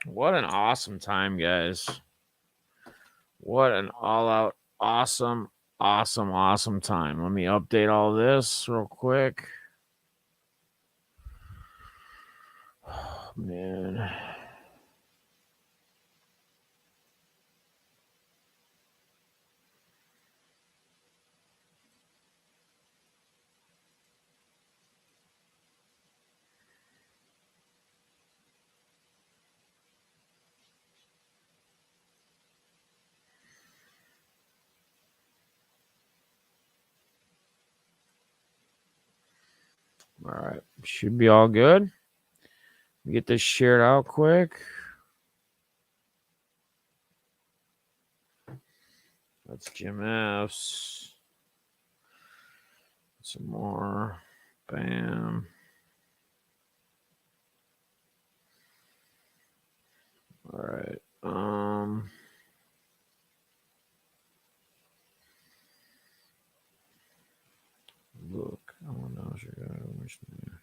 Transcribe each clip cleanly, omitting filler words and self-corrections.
What an awesome time, guys. What an all-out awesome time. Let me update all this real quick. Oh, man. All right. Should be all good. Get this shared out quick. That's Jim F's. Some more. Bam. All right. Look. Oh no, she got which name.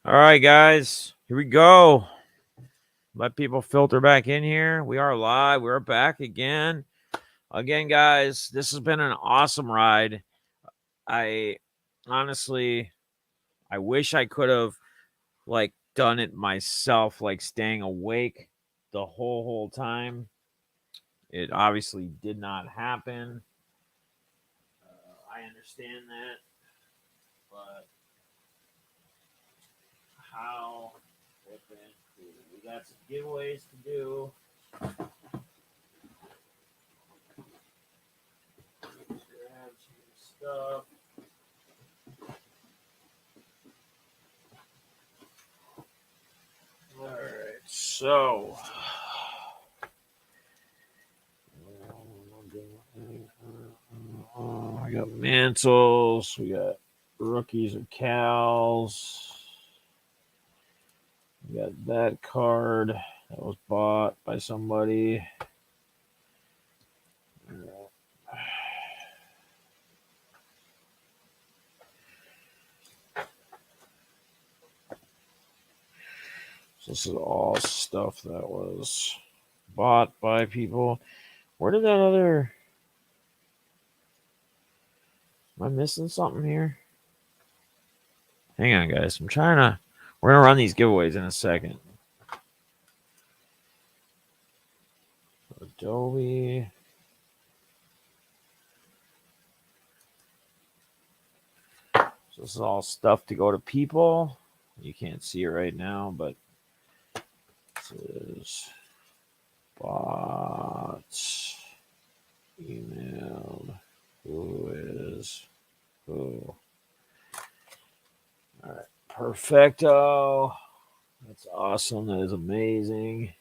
All right, guys. Here we go. Let people filter back in here. We are live. We're back again. Again, guys, this has been an awesome ride. I honestly, I wish I could have done it myself, like staying awake the whole time. It obviously did not happen. I understand that, but how? We got some giveaways to do. Grab some stuff. All right, so I got mantles. We got rookies or cows. We got that card that was bought by somebody. So this is all stuff that was bought by people. Where did that other... Am I missing something here? Hang on, guys. I'm trying to... We're going to run these giveaways in a second. Adobe. So this is all stuff to go to people. You can't see it right now, but this is bought, emailed, who is who. All right, perfecto. That's awesome. That is amazing.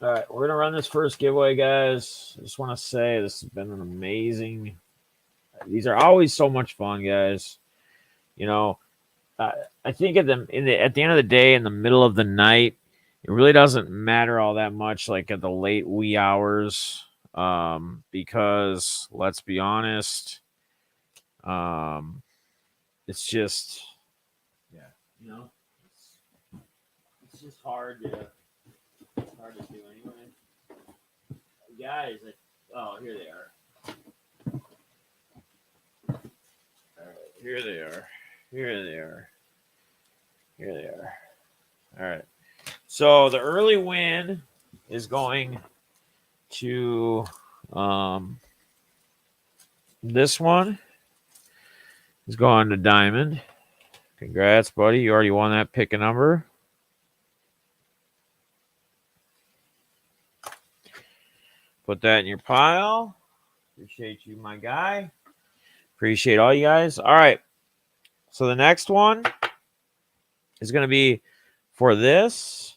All right, we're gonna run this first giveaway, guys. I just want to say this has been an amazing. These are always so much fun, guys. You know, I think at the end of the day, in the middle of the night, it really doesn't matter all that much, like at the late wee hours, because let's be honest, it's just, yeah, it's just hard to do anyway. Guys, oh, here they are. All right, here they are. Here they are. Here they are. All right. So the early win is going to this one is going to Diamond. Congrats, buddy. You already won that. Pick a number. Put that in your pile. Appreciate you, my guy. Appreciate all you guys. All right. So the next one is going to be for this,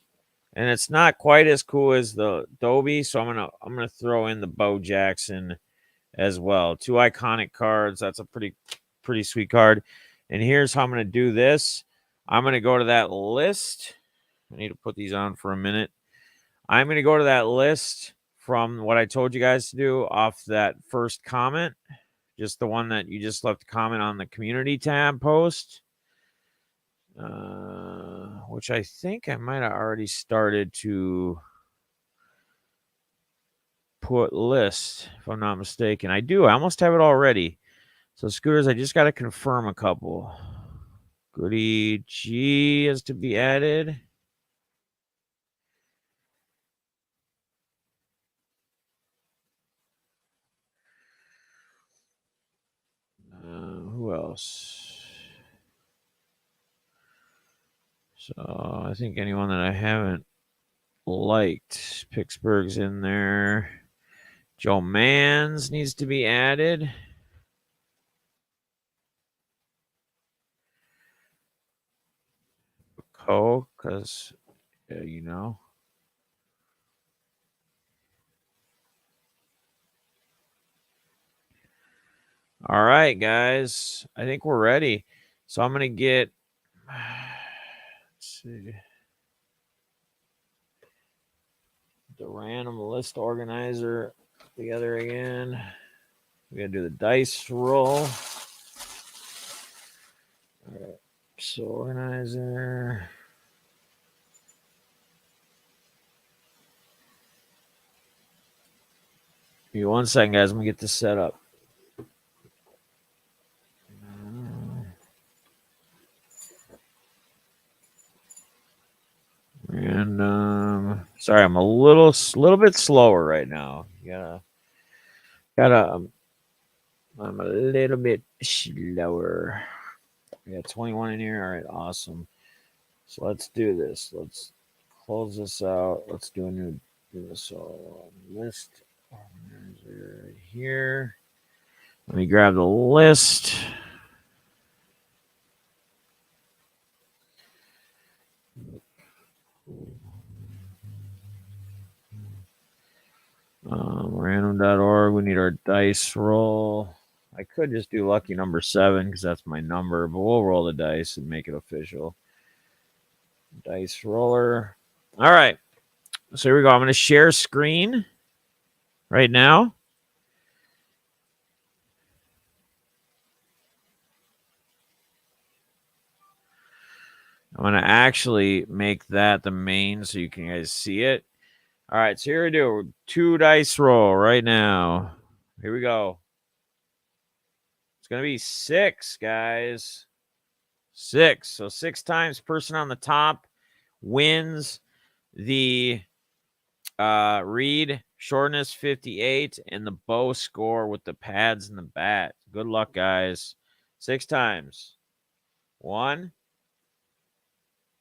and it's not quite as cool as the Dobie, so I'm gonna throw in the Bo Jackson as well. Two iconic cards. That's a pretty sweet card. And here's how I'm gonna do this. I'm gonna go to that list. I need to put these on for a minute. I'm gonna go to that list from what I told you guys to do off that first comment, just the one that you just left a comment on the community tab post. Which I think I might have already started to put list, if I'm not mistaken. I do. I almost have it already. So scooters, I just got to confirm a couple. Goody G is to be added. Who else? So I think anyone that I haven't liked. Pittsburgh's in there. Joe Mans needs to be added. Because, you know. All right, guys. I think we're ready. So I'm going to get. Let's see. The random list organizer together again. We got to do the dice roll. All right. So organizer. Give me 1 second, guys. I'm going to get this set up. And sorry, I'm a little bit slower right now. I'm a little bit slower. We got 21 in here. All right, awesome. So let's do this. Let's close this out. Let's do a new so list organizer right here. Let me grab the list. Random.org. We need our dice roll. I could just do lucky number 7 because that's my number, but we'll roll the dice and make it official. Dice roller. All right. So here we go. I'm going to share screen right now. I'm going to actually make that the main so you can guys see it. All right. So here we do 2 dice roll right now. Here we go. It's going to be 6, guys. 6. So 6 times person on the top wins the read shortness 58 and the bow score with the pads and the bat. Good luck, guys. 6 times. 1,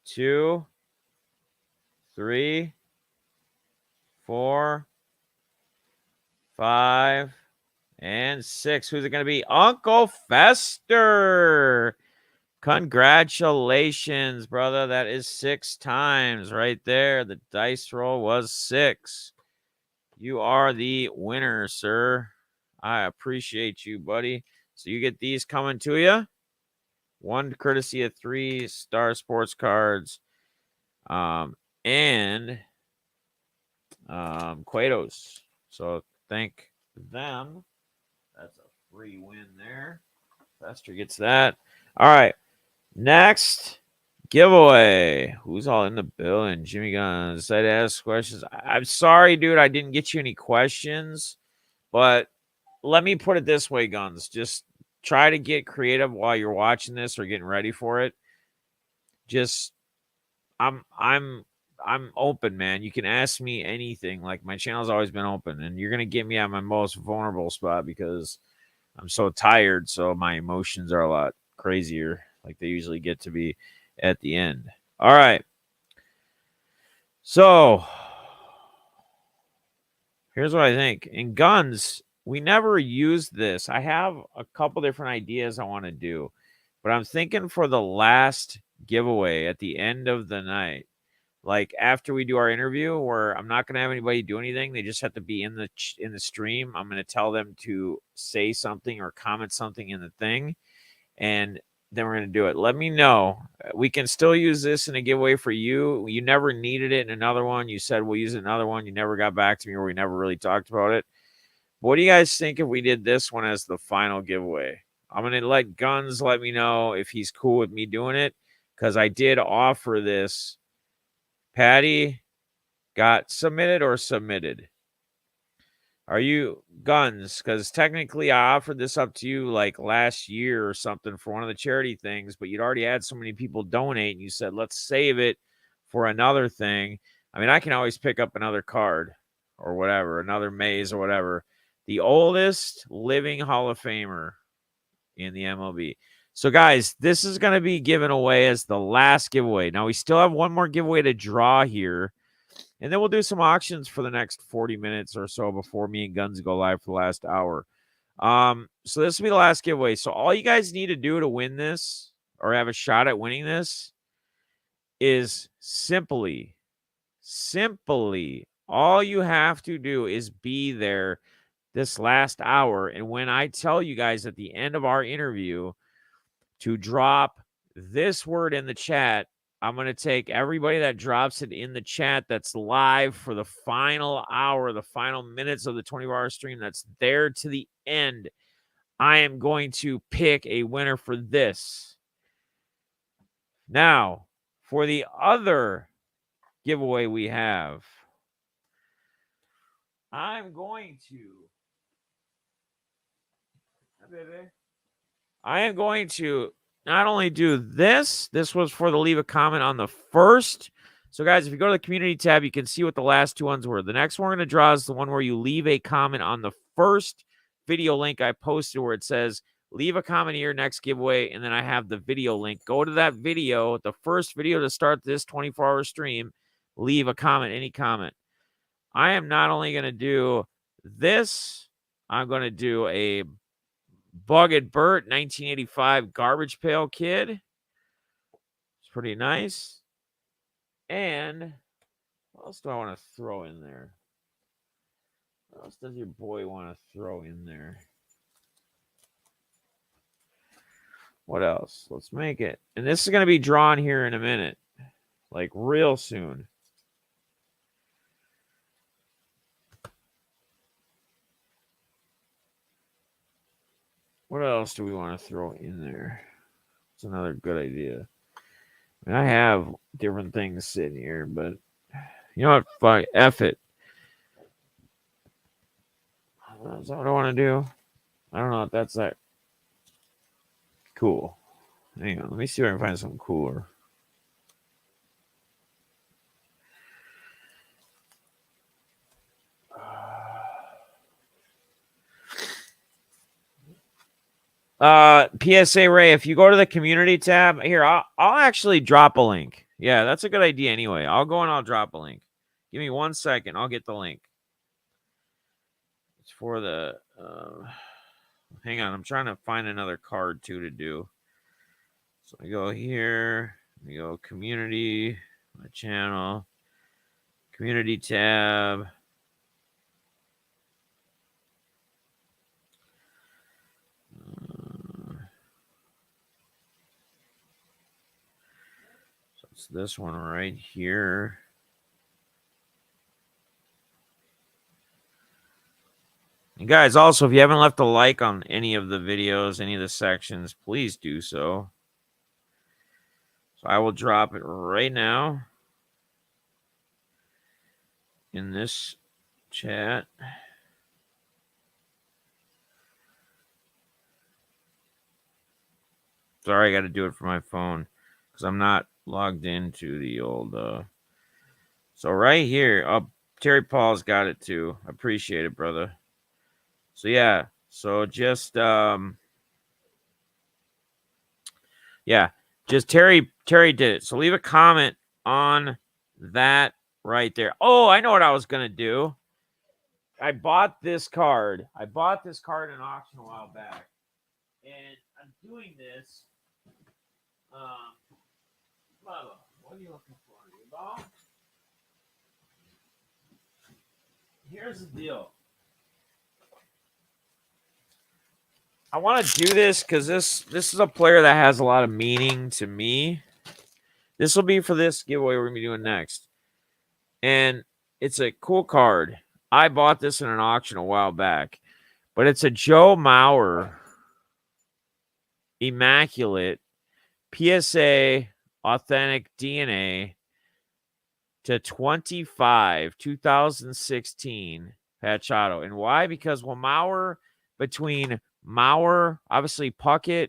2, 3, 4, 5, and 6. Who's it going to be? Uncle Fester. Congratulations, brother. That is 6 times right there. The dice roll was 6. You are the winner, sir. I appreciate you, buddy. So you get these coming to you. 1 courtesy of 3 Star Sports cards. And Quados. So thank them. That's a free win there. Fester gets that. All right. Next giveaway. Who's all in the building? Jimmy Guns. Decided to ask questions. I'm sorry, dude. I didn't get you any questions, but let me put it this way, Guns. Just try to get creative while you're watching this or getting ready for it. Just I'm open, man. You can ask me anything. Like my channel's always been open, and you're gonna get me at my most vulnerable spot because I'm so tired. So my emotions are a lot crazier, like they usually get to be at the end. All right. So here's what I think. In Guns, we never used this. I have a couple different ideas I want to do, but I'm thinking for the last giveaway at the end of the night, like after we do our interview, where I'm not going to have anybody do anything. They just have to be in the stream. I'm going to tell them to say something or comment something in the thing, and then we're going to do it. Let me know. We can still use this in a giveaway for you. You never needed it in another one. You said we'll use it in another one. You never got back to me, or we never really talked about it. What do you guys think if we did this one as the final giveaway? I'm going to let Guns let me know if he's cool with me doing it, because I did offer this. Patty got submitted or submitted? Are you Guns? Because technically I offered this up to you like last year or something for one of the charity things, but you'd already had so many people donate and you said, let's save it for another thing. I mean, I can always pick up another card or whatever, another maze or whatever. The oldest living Hall of Famer in the MLB. So, guys, this is going to be given away as the last giveaway. Now, we still have one more giveaway to draw here. And then we'll do some auctions for the next 40 minutes or so before me and Guns go live for the last hour. So this will be the last giveaway. So all you guys need to do to win this or have a shot at winning this is simply, all you have to do is be there this last hour. And when I tell you guys at the end of our interview to drop this word in the chat, I'm going to take everybody that drops it in the chat that's live for the final hour, the final minutes of the 24-hour stream that's there to the end. I am going to pick a winner for this. Now, for the other giveaway we have, I'm going to not only do this was for the leave a comment on the first. So, guys, if you go to the community tab, you can see what the last two ones were. The next one we're going to draw is the one where you leave a comment on the first video link I posted where it says, leave a comment here, next giveaway, and then I have the video link. Go to that video, the first video to start this 24-hour stream, leave a comment, any comment. I am not only going to do this, I'm going to do a Bugged Burt 1985 Garbage Pail Kid. It's pretty nice. And what else do I want to throw in there? What else does your boy want to throw in there? What else? Let's make it. And this is going to be drawn here in a minute. Like real soon. What else do we want to throw in there? It's another good idea. I mean, I have different things sitting here, but you know what? Fuck, F it. Is that what I want to do? I don't know if that's that cool. Hang on. Let me see if I can find something cooler. PSA Ray, if you go to the community tab here, I'll actually drop a link. Yeah, that's a good idea anyway. I'll go and I'll drop a link. Give me 1 second. I'll get the link. It's for the hang on, I'm trying to find another card too to do. So I go here, we go community, my channel, community tab. So it's this one right here. And guys, also, if you haven't left a like on any of the videos, any of the sections, please do so. So I will drop it right now in this chat. Sorry, I got to do it for my phone because I'm not logged into the old. So right here, Terry Paul's got it too. I appreciate it, brother. So yeah, so just just Terry did it. So leave a comment on that right there. Oh, I know what I was gonna do. I bought this card. I bought this card in an auction a while back, and I'm doing this. Bubba, what are you looking for? Your ball? Here's the deal. I want to do this because this is a player that has a lot of meaning to me. This will be for this giveaway we're gonna be doing next, and it's a cool card. I bought this in an auction a while back, but it's a Joe Mauer Immaculate PSA Authentic DNA to 25 2016 patch auto. And why? Because Mauer, between Mauer, obviously Puckett,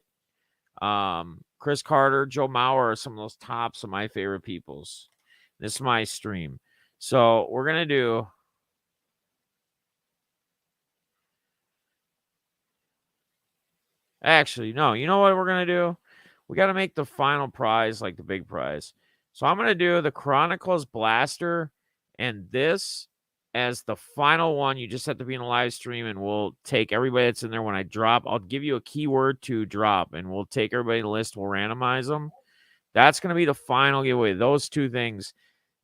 Chris Carter, Joe Mauer are some of those tops of my favorite peoples. This is my stream. So we're gonna do actually no, you know what we're gonna do? We gotta make the final prize like the big prize. So I'm gonna do the Chronicles Blaster and this as the final one. You just have to be in a live stream, and we'll take everybody that's in there when I drop. I'll give you a keyword to drop, and we'll take everybody in the list. We'll randomize them. That's going to be the final giveaway. Those two things.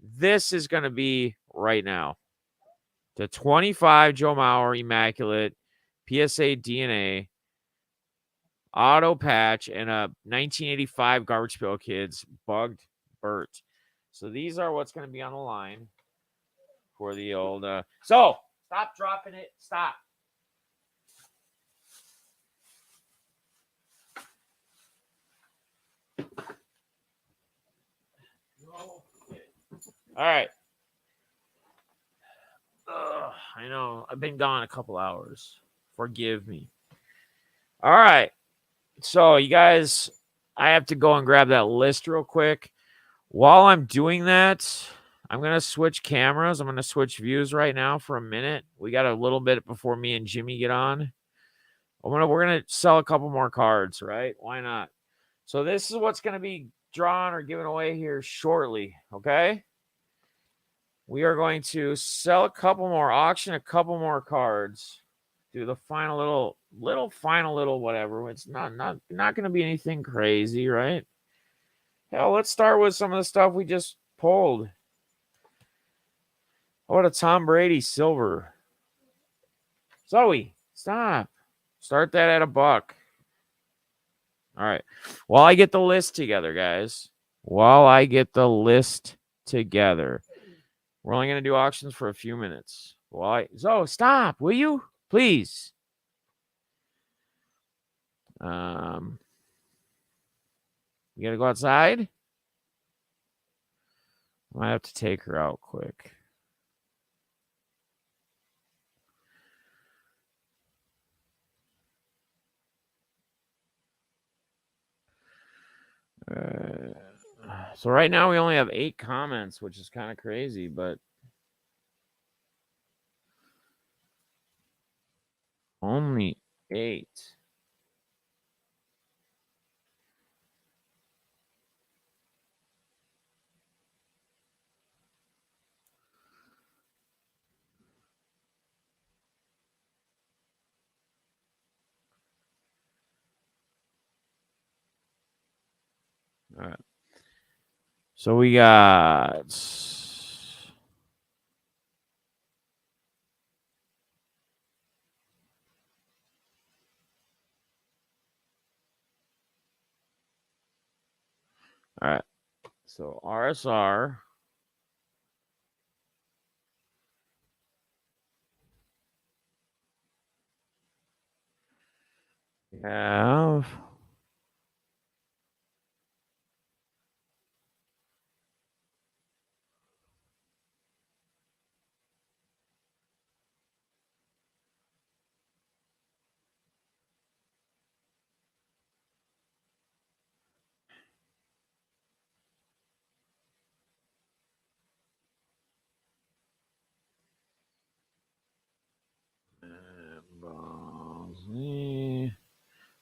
This is going to be right now. The 25 Joe Mauer Immaculate PSA DNA auto patch and a 1985 Garbage Pail Kids Bugged Burt. So these are what's going to be on the line for the old. So stop dropping it. Stop. All right. I know. I've been gone a couple hours. Forgive me. All right. So, you guys, I have to go and grab that list real quick. While I'm doing that, I'm going to switch cameras. I'm going to switch views right now for a minute. We got a little bit before me and Jimmy get on. We're going to sell a couple more cards, right? Why not? So, this is what's going to be drawn or given away here shortly, okay? We are going to sell a couple more, auction a couple more cards. Do the final little whatever. It's not going to be anything crazy, right? Hell, let's start with some of the stuff we just pulled. What a Tom Brady silver. Zoe, stop. Start that at $1. All right. While I get the list together, guys. While I get the list together. We're only going to do auctions for a few minutes. Zoe, stop, will you? Please. You got to go outside? I might have to take her out quick. So right now we only have 8 comments, which is kind of crazy, but only 8. All right. So we got all right. So RSR. We have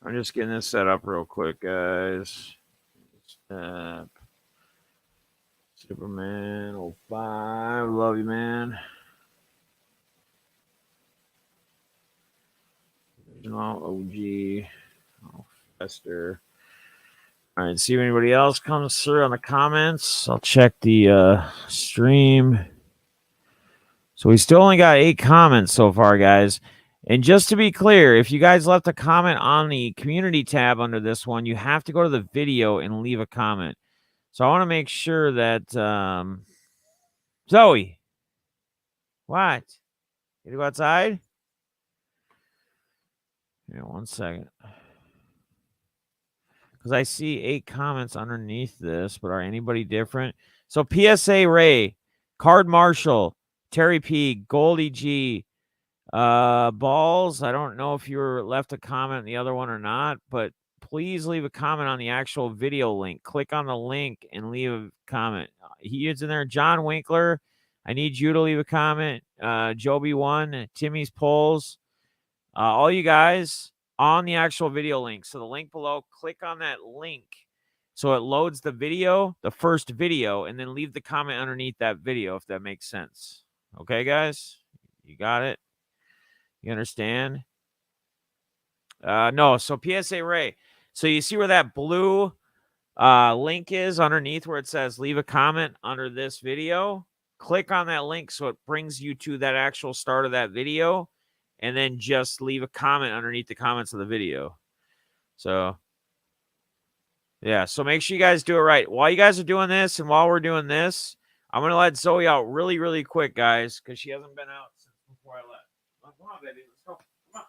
I'm just getting this set up real quick, guys. Superman 05. Love you, man. OG. Fester. All right, see if anybody else comes through on the comments. I'll check the stream. So we still only got 8 comments so far, guys. And just to be clear, if you guys left a comment on the community tab under this one, you have to go to the video and leave a comment. So I want to make sure that Zoe, what? You go outside? Yeah, 1 second. Because I see 8 comments underneath this, but are anybody different? So PSA Ray, Card Marshall, Terry P, Goldie G, Balls. I don't know if you were left a comment on the other one or not, but please leave a comment on the actual video link. Click on the link and leave a comment. He is in there. John Winkler, I need you to leave a comment. Joby1, Timmy's Polls, all you guys on the actual video link. So the link below, click on that link so it loads the video, the first video, and then leave the comment underneath that video if that makes sense. Okay, guys? You got it? You understand? No, so PSA Ray. So you see where that blue link is underneath where it says leave a comment under this video? Click on that link so it brings you to that actual start of that video, and then just leave a comment underneath the comments of the video. So, yeah, so make sure you guys do it right. While you guys are doing this and while we're doing this, I'm going to let Zoe out really, really quick, guys, because she hasn't been out since before I left. Come on, baby. Let's go. Come on.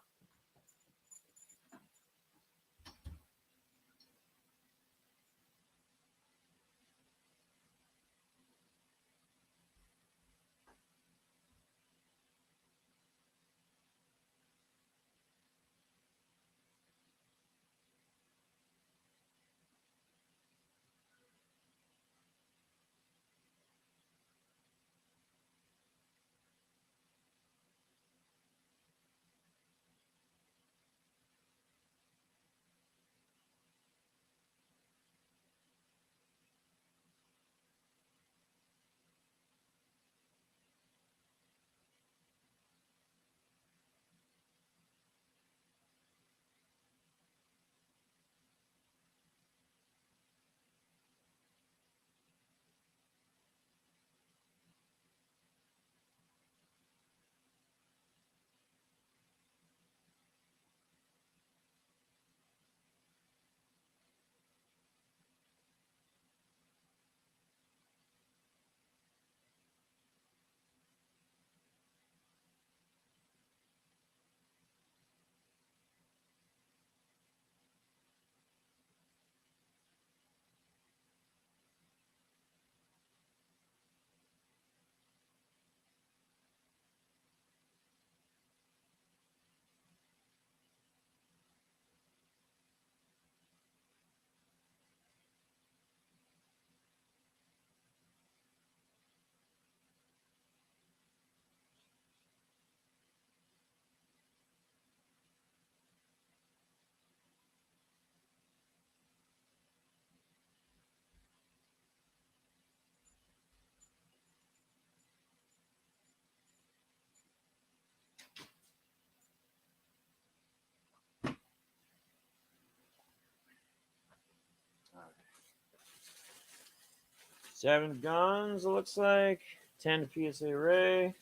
Seven guns, it looks like. 10 to PSA Ray.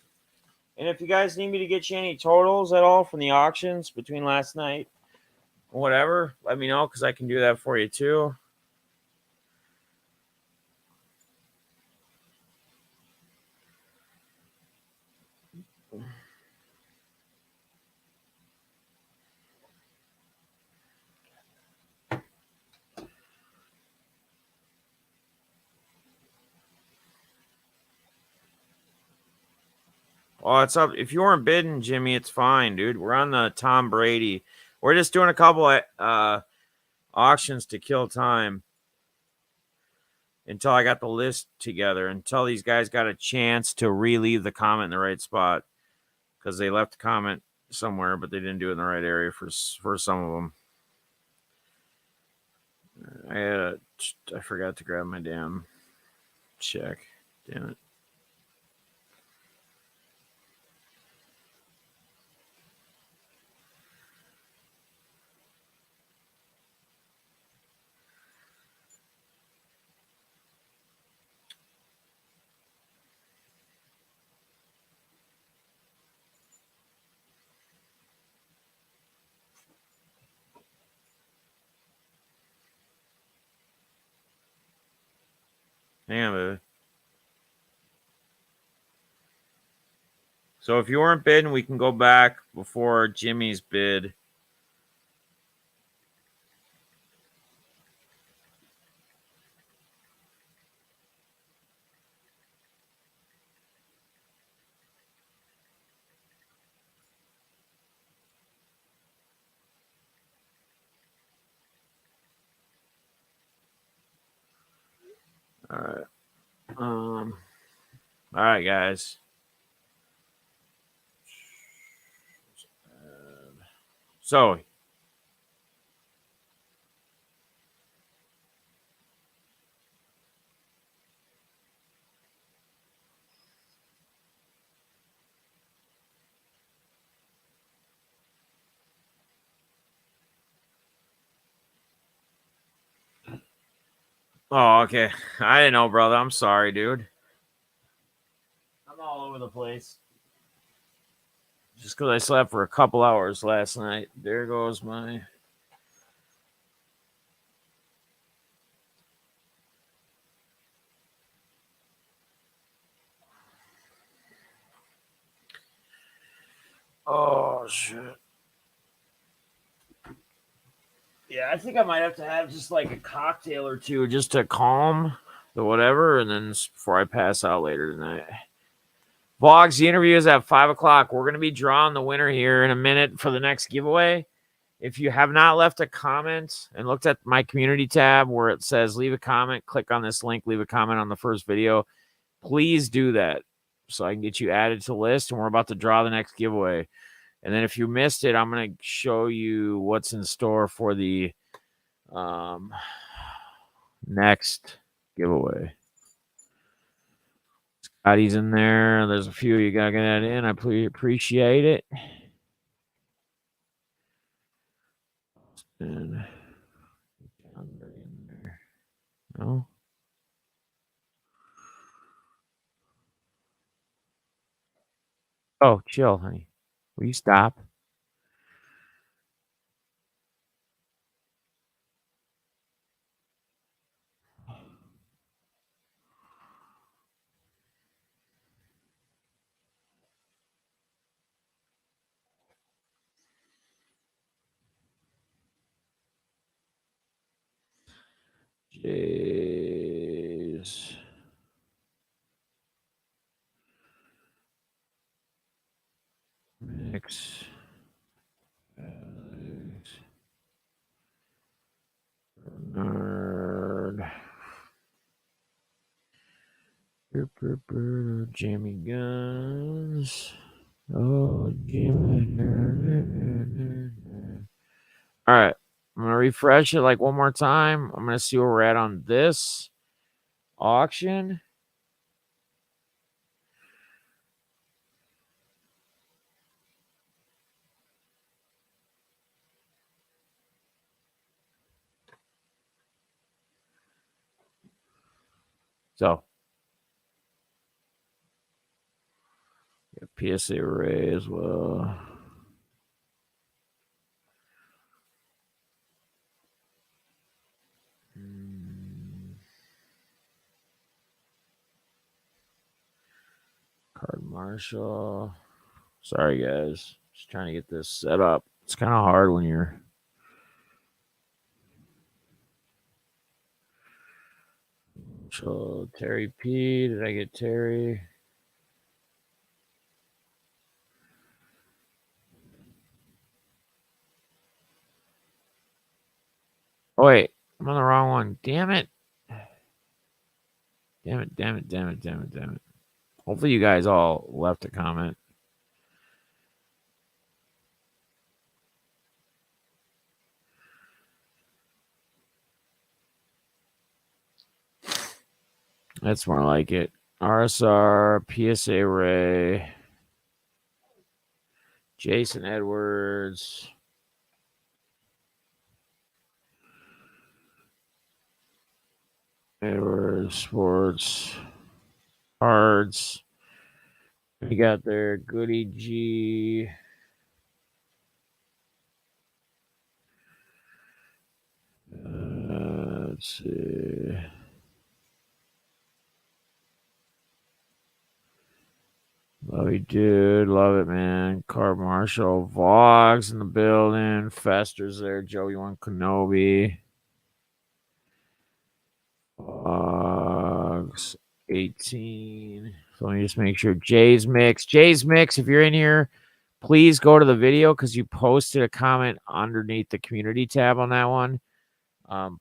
And if you guys need me to get you any totals at all from the auctions between last night, whatever, let me know because I can do that for you too. Well, it's up. If you weren't bidding, Jimmy, it's fine, dude. We're on the Tom Brady. We're just doing a couple of auctions to kill time until I got the list together, until these guys got a chance to relieve the comment in the right spot because they left a comment somewhere, but they didn't do it in the right area for some of them. I forgot to grab my damn check. Damn it. Hang on, baby. So if you weren't bidding, we can go back before Jimmy's bid. All right. All right, guys. So, oh, okay. I didn't know, brother. I'm sorry, dude. I'm all over the place. Just because I slept for a couple hours last night. There goes my. Oh, shit. Yeah, I think I might have to have just like a cocktail or two just to calm the whatever, and then before I pass out later tonight. Vlogs, the interview is at 5 o'clock. We're going to be drawing the winner here in a minute for the next giveaway. If you have not left a comment and looked at my community tab where it says leave a comment, click on this link, leave a comment on the first video. Please do that so I can get you added to the list, and we're about to draw the next giveaway. And then if you missed it, I'm going to show you what's in store for the next giveaway. Scotty's in there. There's a few you got to get that in. I appreciate it. And no. Oh, chill, honey. Will you stop? Jeez. Mix. Nerd. Jammy guns. Oh, Jimmy. All right. I'm going to refresh it like one more time. I'm going to see where we're at on this auction. So, PSA array as well. Card Marshall. Sorry, guys. Just trying to get this set up. It's kind of hard when you're. So, Terry P. Did I get Terry? Oh, wait. I'm on the wrong one. Damn it. Damn it, damn it, damn it, damn it, damn it. Hopefully, you guys all left a comment. That's more like it. RSR, PSA Ray, Jason Edwards. Edwards Sports Cards. We got there Goody G. Let's see. Love you, dude. Love it, man. Card Marshall Vlogs in the building. Fester's there. Joey One Kenobi. Vlogs 18. So let me just make sure. Jay's Mix. Jay's Mix, if you're in here, please go to the video because you posted a comment underneath the community tab on that one.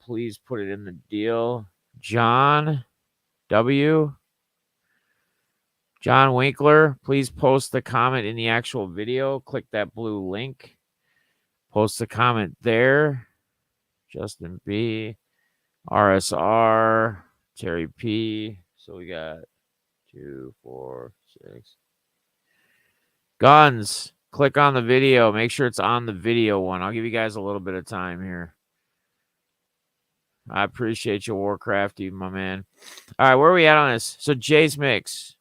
Please put it in the deal. John W. John Winkler, please post the comment in the actual video. Click that blue link. Post the comment there. Justin B. RSR. Terry P. So we got 2, 4, 6. Guns. Click on the video. Make sure it's on the video one. I'll give you guys a little bit of time here. I appreciate you, Warcraft, you my man. All right, where are we at on this? So Jay's Mix.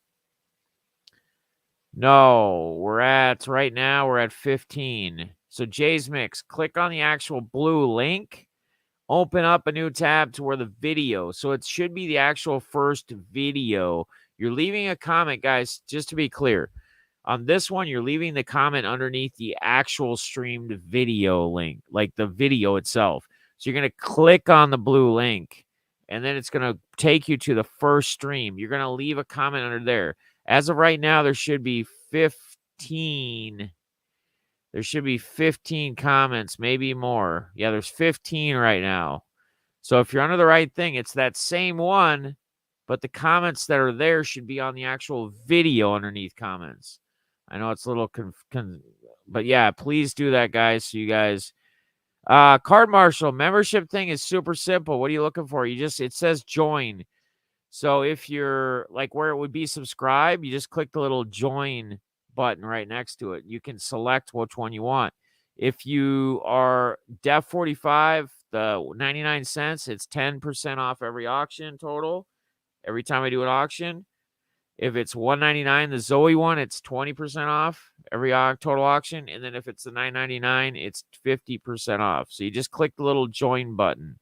No, right now, we're at 15. So Jay's Mix, click on the actual blue link, open up a new tab to where the video. So it should be the actual first video. You're leaving a comment, guys, just to be clear. On this one, you're leaving the comment underneath the actual streamed video link, like the video itself. So you're going to click on the blue link, and then it's going to take you to the first stream. You're going to leave a comment under there. As of right now, there should be 15. There should be 15 comments, maybe more. Yeah, there's 15 right now. So if you're under the right thing, it's that same one, but the comments that are there should be on the actual video underneath comments. I know it's a little but yeah, please do that, guys. So you guys, Card Marshal membership thing is super simple. What are you looking for? It says join. So if you're like where it would be subscribe, you just click the little join button right next to it. You can select which one you want. If you are Def 45, the 99 cents, it's 10% off every auction total. Every time I do an auction. If it's $199, the Zoe one, it's 20% off every total auction. And then if it's the $9.99, it's 50% off. So you just click the little join button.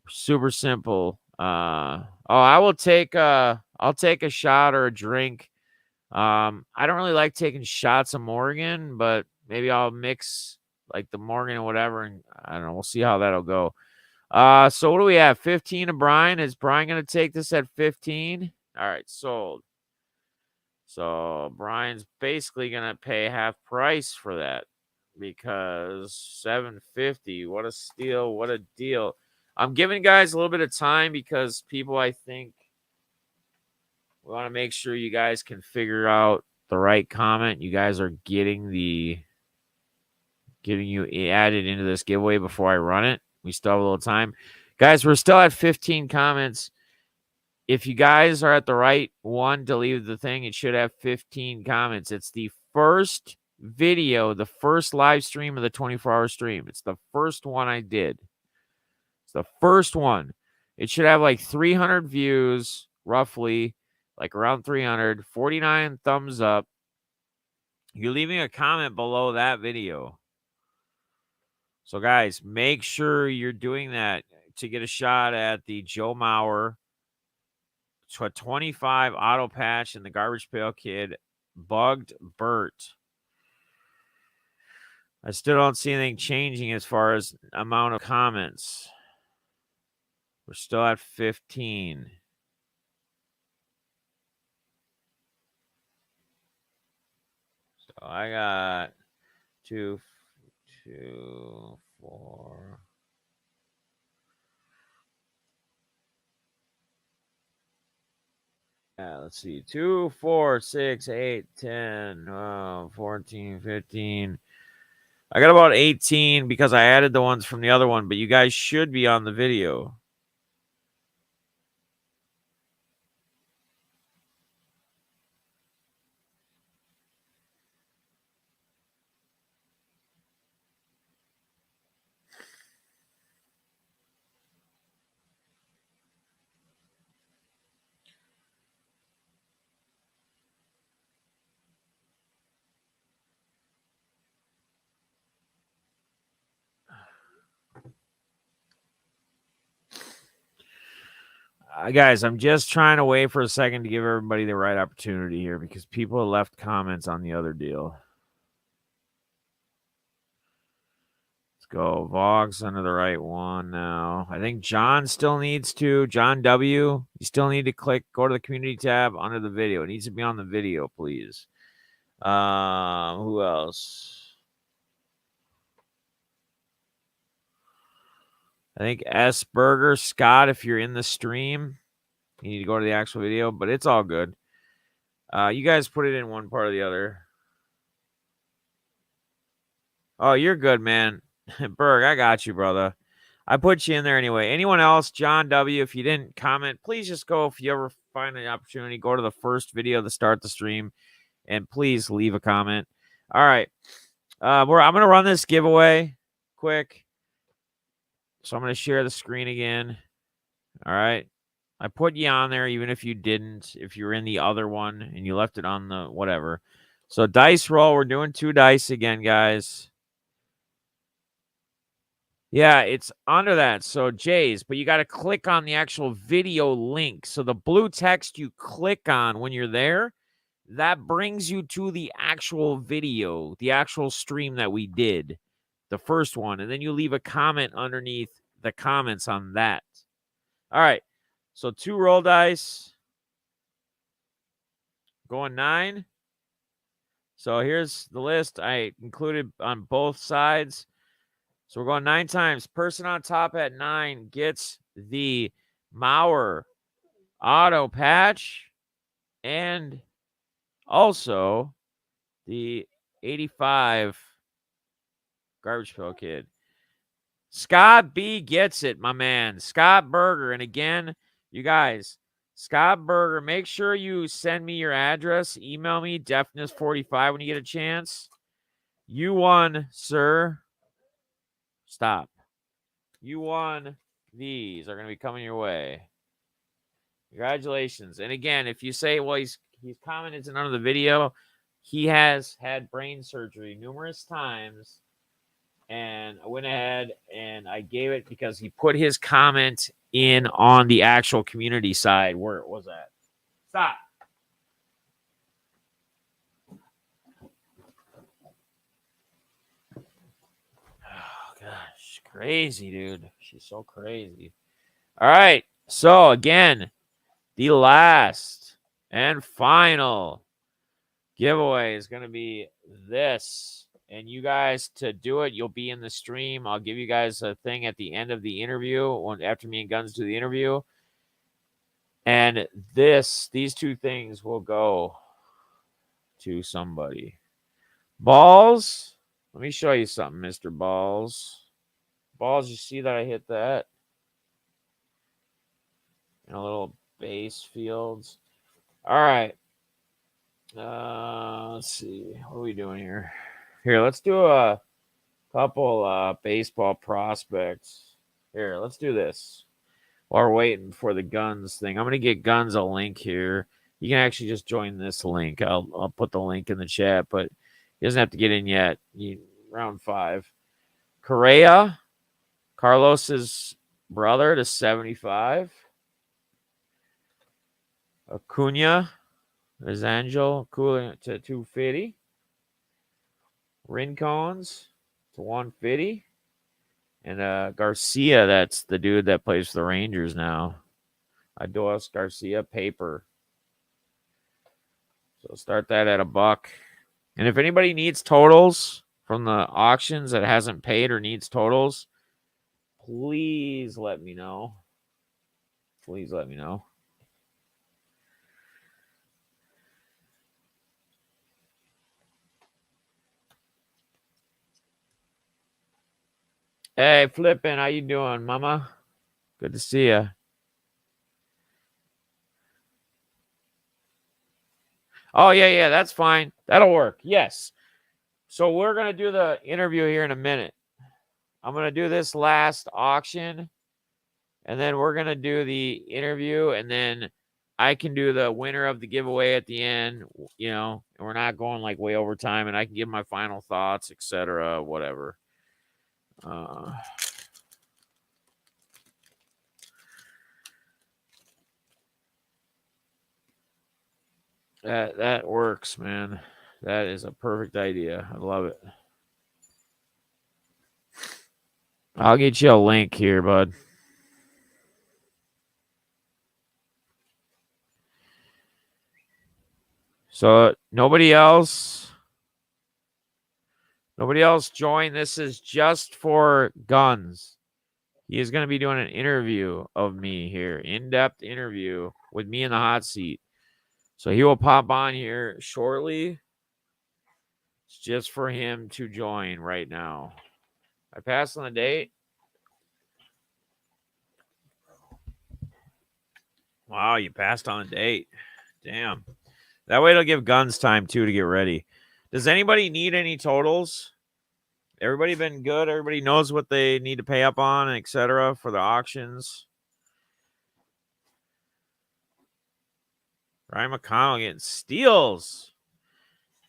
Super simple. I'll take a shot or a drink. I don't really like taking shots of Morgan, but maybe I'll mix like the Morgan or whatever, and I don't know. We'll see how that'll go. So what do we have? 15 of Brian. Is Brian going to take this at 15? All right, sold. So Brian's basically going to pay half price for that because $750. What a steal. What a deal. I'm giving guys a little bit of time because people, I think, we want to make sure you guys can figure out the right comment. You guys are getting you added into this giveaway before I run it. We still have a little time. Guys, we're still at 15 comments. If you guys are at the right one to leave the thing, it should have 15 comments. It's the first video, the first live stream of the 24-hour stream. It's the first one I did. It's the first one. It should have like 300 views, roughly, like around 300, 49 thumbs up. You're leaving a comment below that video. So, guys, make sure you're doing that to get a shot at the Joe Mauer 25 auto patch and the Garbage Pail Kid Bugged Burt. I still don't see anything changing as far as amount of comments. We're still at 15. So I got 2, 4. Yeah, let's see. 2, 4, 6, 8, 10, 14, 15. I got about 18 because I added the ones from the other one, but you guys should be on the video. Guys, I'm just trying to wait for a second to give everybody the right opportunity here because people left comments on the other deal. Let's go. Vox under the right one now. I think John still needs to. John W. You still need to go to the community tab under the video. It needs to be on the video, please. Who else? I think S Burger Scott, if you're in the stream, you need to go to the actual video, but it's all good. You guys put it in one part or the other. Oh, you're good, man. Berg, I got you, brother. I put you in there anyway. Anyone else? John W., if you didn't comment, please just go. If you ever find an opportunity, go to the first video to start the stream, and please leave a comment. All right. I'm going to run this giveaway quick. So I'm going to share the screen again. All right. I put you on there, even if you didn't, if you're in the other one and you left it on the whatever. So dice roll. We're doing 2 dice again, guys. Yeah, it's under that. So Jay's, but you got to click on the actual video link. So the blue text you click on when you're there, that brings you to the actual video, the actual stream that we did, the first one. And then you leave a comment underneath the comments on that. All right. So 2 roll dice. Going 9. So here's the list I included on both sides. So we're going 9 times. Person on top at 9 gets the Mauer auto patch and also the 85 Garbage Pail Kid. Scott B gets it, my man. Scott Berger. And again, you guys, Scott Berger, make sure you send me your address. Email me, deafness45 when you get a chance. You won, sir. Stop. You won. These are going to be coming your way. Congratulations. And again, if you say, well, he's commented in under the video, he has had brain surgery numerous times. And I went ahead and I gave it because he put his comment in on the actual community side. Where was that? Stop. Oh, gosh. Crazy, dude. She's so crazy. All right. So, again, the last and final giveaway is going to be this. And you guys, to do it, you'll be in the stream. I'll give you guys a thing at the end of the interview, after me and Guns do the interview. And these 2 things will go to somebody. Balls. Let me show you something, Mr. Balls. Balls, you see that I hit that? In a little base fields. All right. Let's see. What are we doing here? Here, let's do a couple baseball prospects. Here, let's do this. While we're waiting for the Guns thing, I'm going to get Guns a link here. You can actually just join this link. I'll put the link in the chat, but he doesn't have to get in yet. Round 5. Correa, Carlos's brother to 75. Acuna, Angel, cooling to 250. Rincones to 150. And Garcia, that's the dude that plays for the Rangers now. Adolis Garcia, paper. So start that at $1. And if anybody needs totals from the auctions that hasn't paid or needs totals, please let me know. Please let me know. Hey, Flippin', how you doing, mama? Good to see you. Oh, yeah, that's fine. That'll work. Yes. So we're going to do the interview here in a minute. I'm going to do this last auction, and then we're going to do the interview, and then I can do the winner of the giveaway at the end, and we're not going like way over time, and I can give my final thoughts, etc., whatever. That works, man. That is a perfect idea. I love it. I'll get you a link here, bud. So nobody else join. This is just for guns. He is going to be doing an interview of me here, in-depth interview with me in the hot seat. So he will pop on here shortly. It's just for him to join right now. I passed on the date. Wow, you passed on the date. Damn. That way it'll give guns time too to get ready. Does anybody need any totals? Everybody been good? Everybody knows what they need to pay up on, etc. for the auctions. Ryan McConnell getting steals.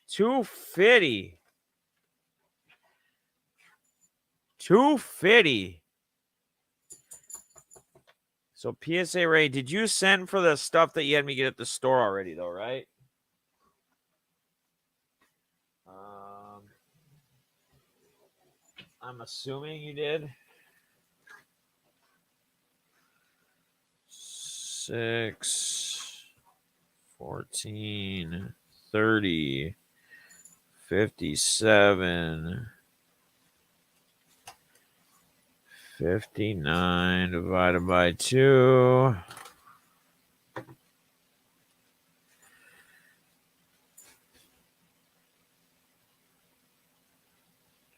250. 250. So PSA Ray, did you send for the stuff that you had me get at the store already, though, right? I'm assuming you did. 6, 14, 30, 57, 59 divided by 2.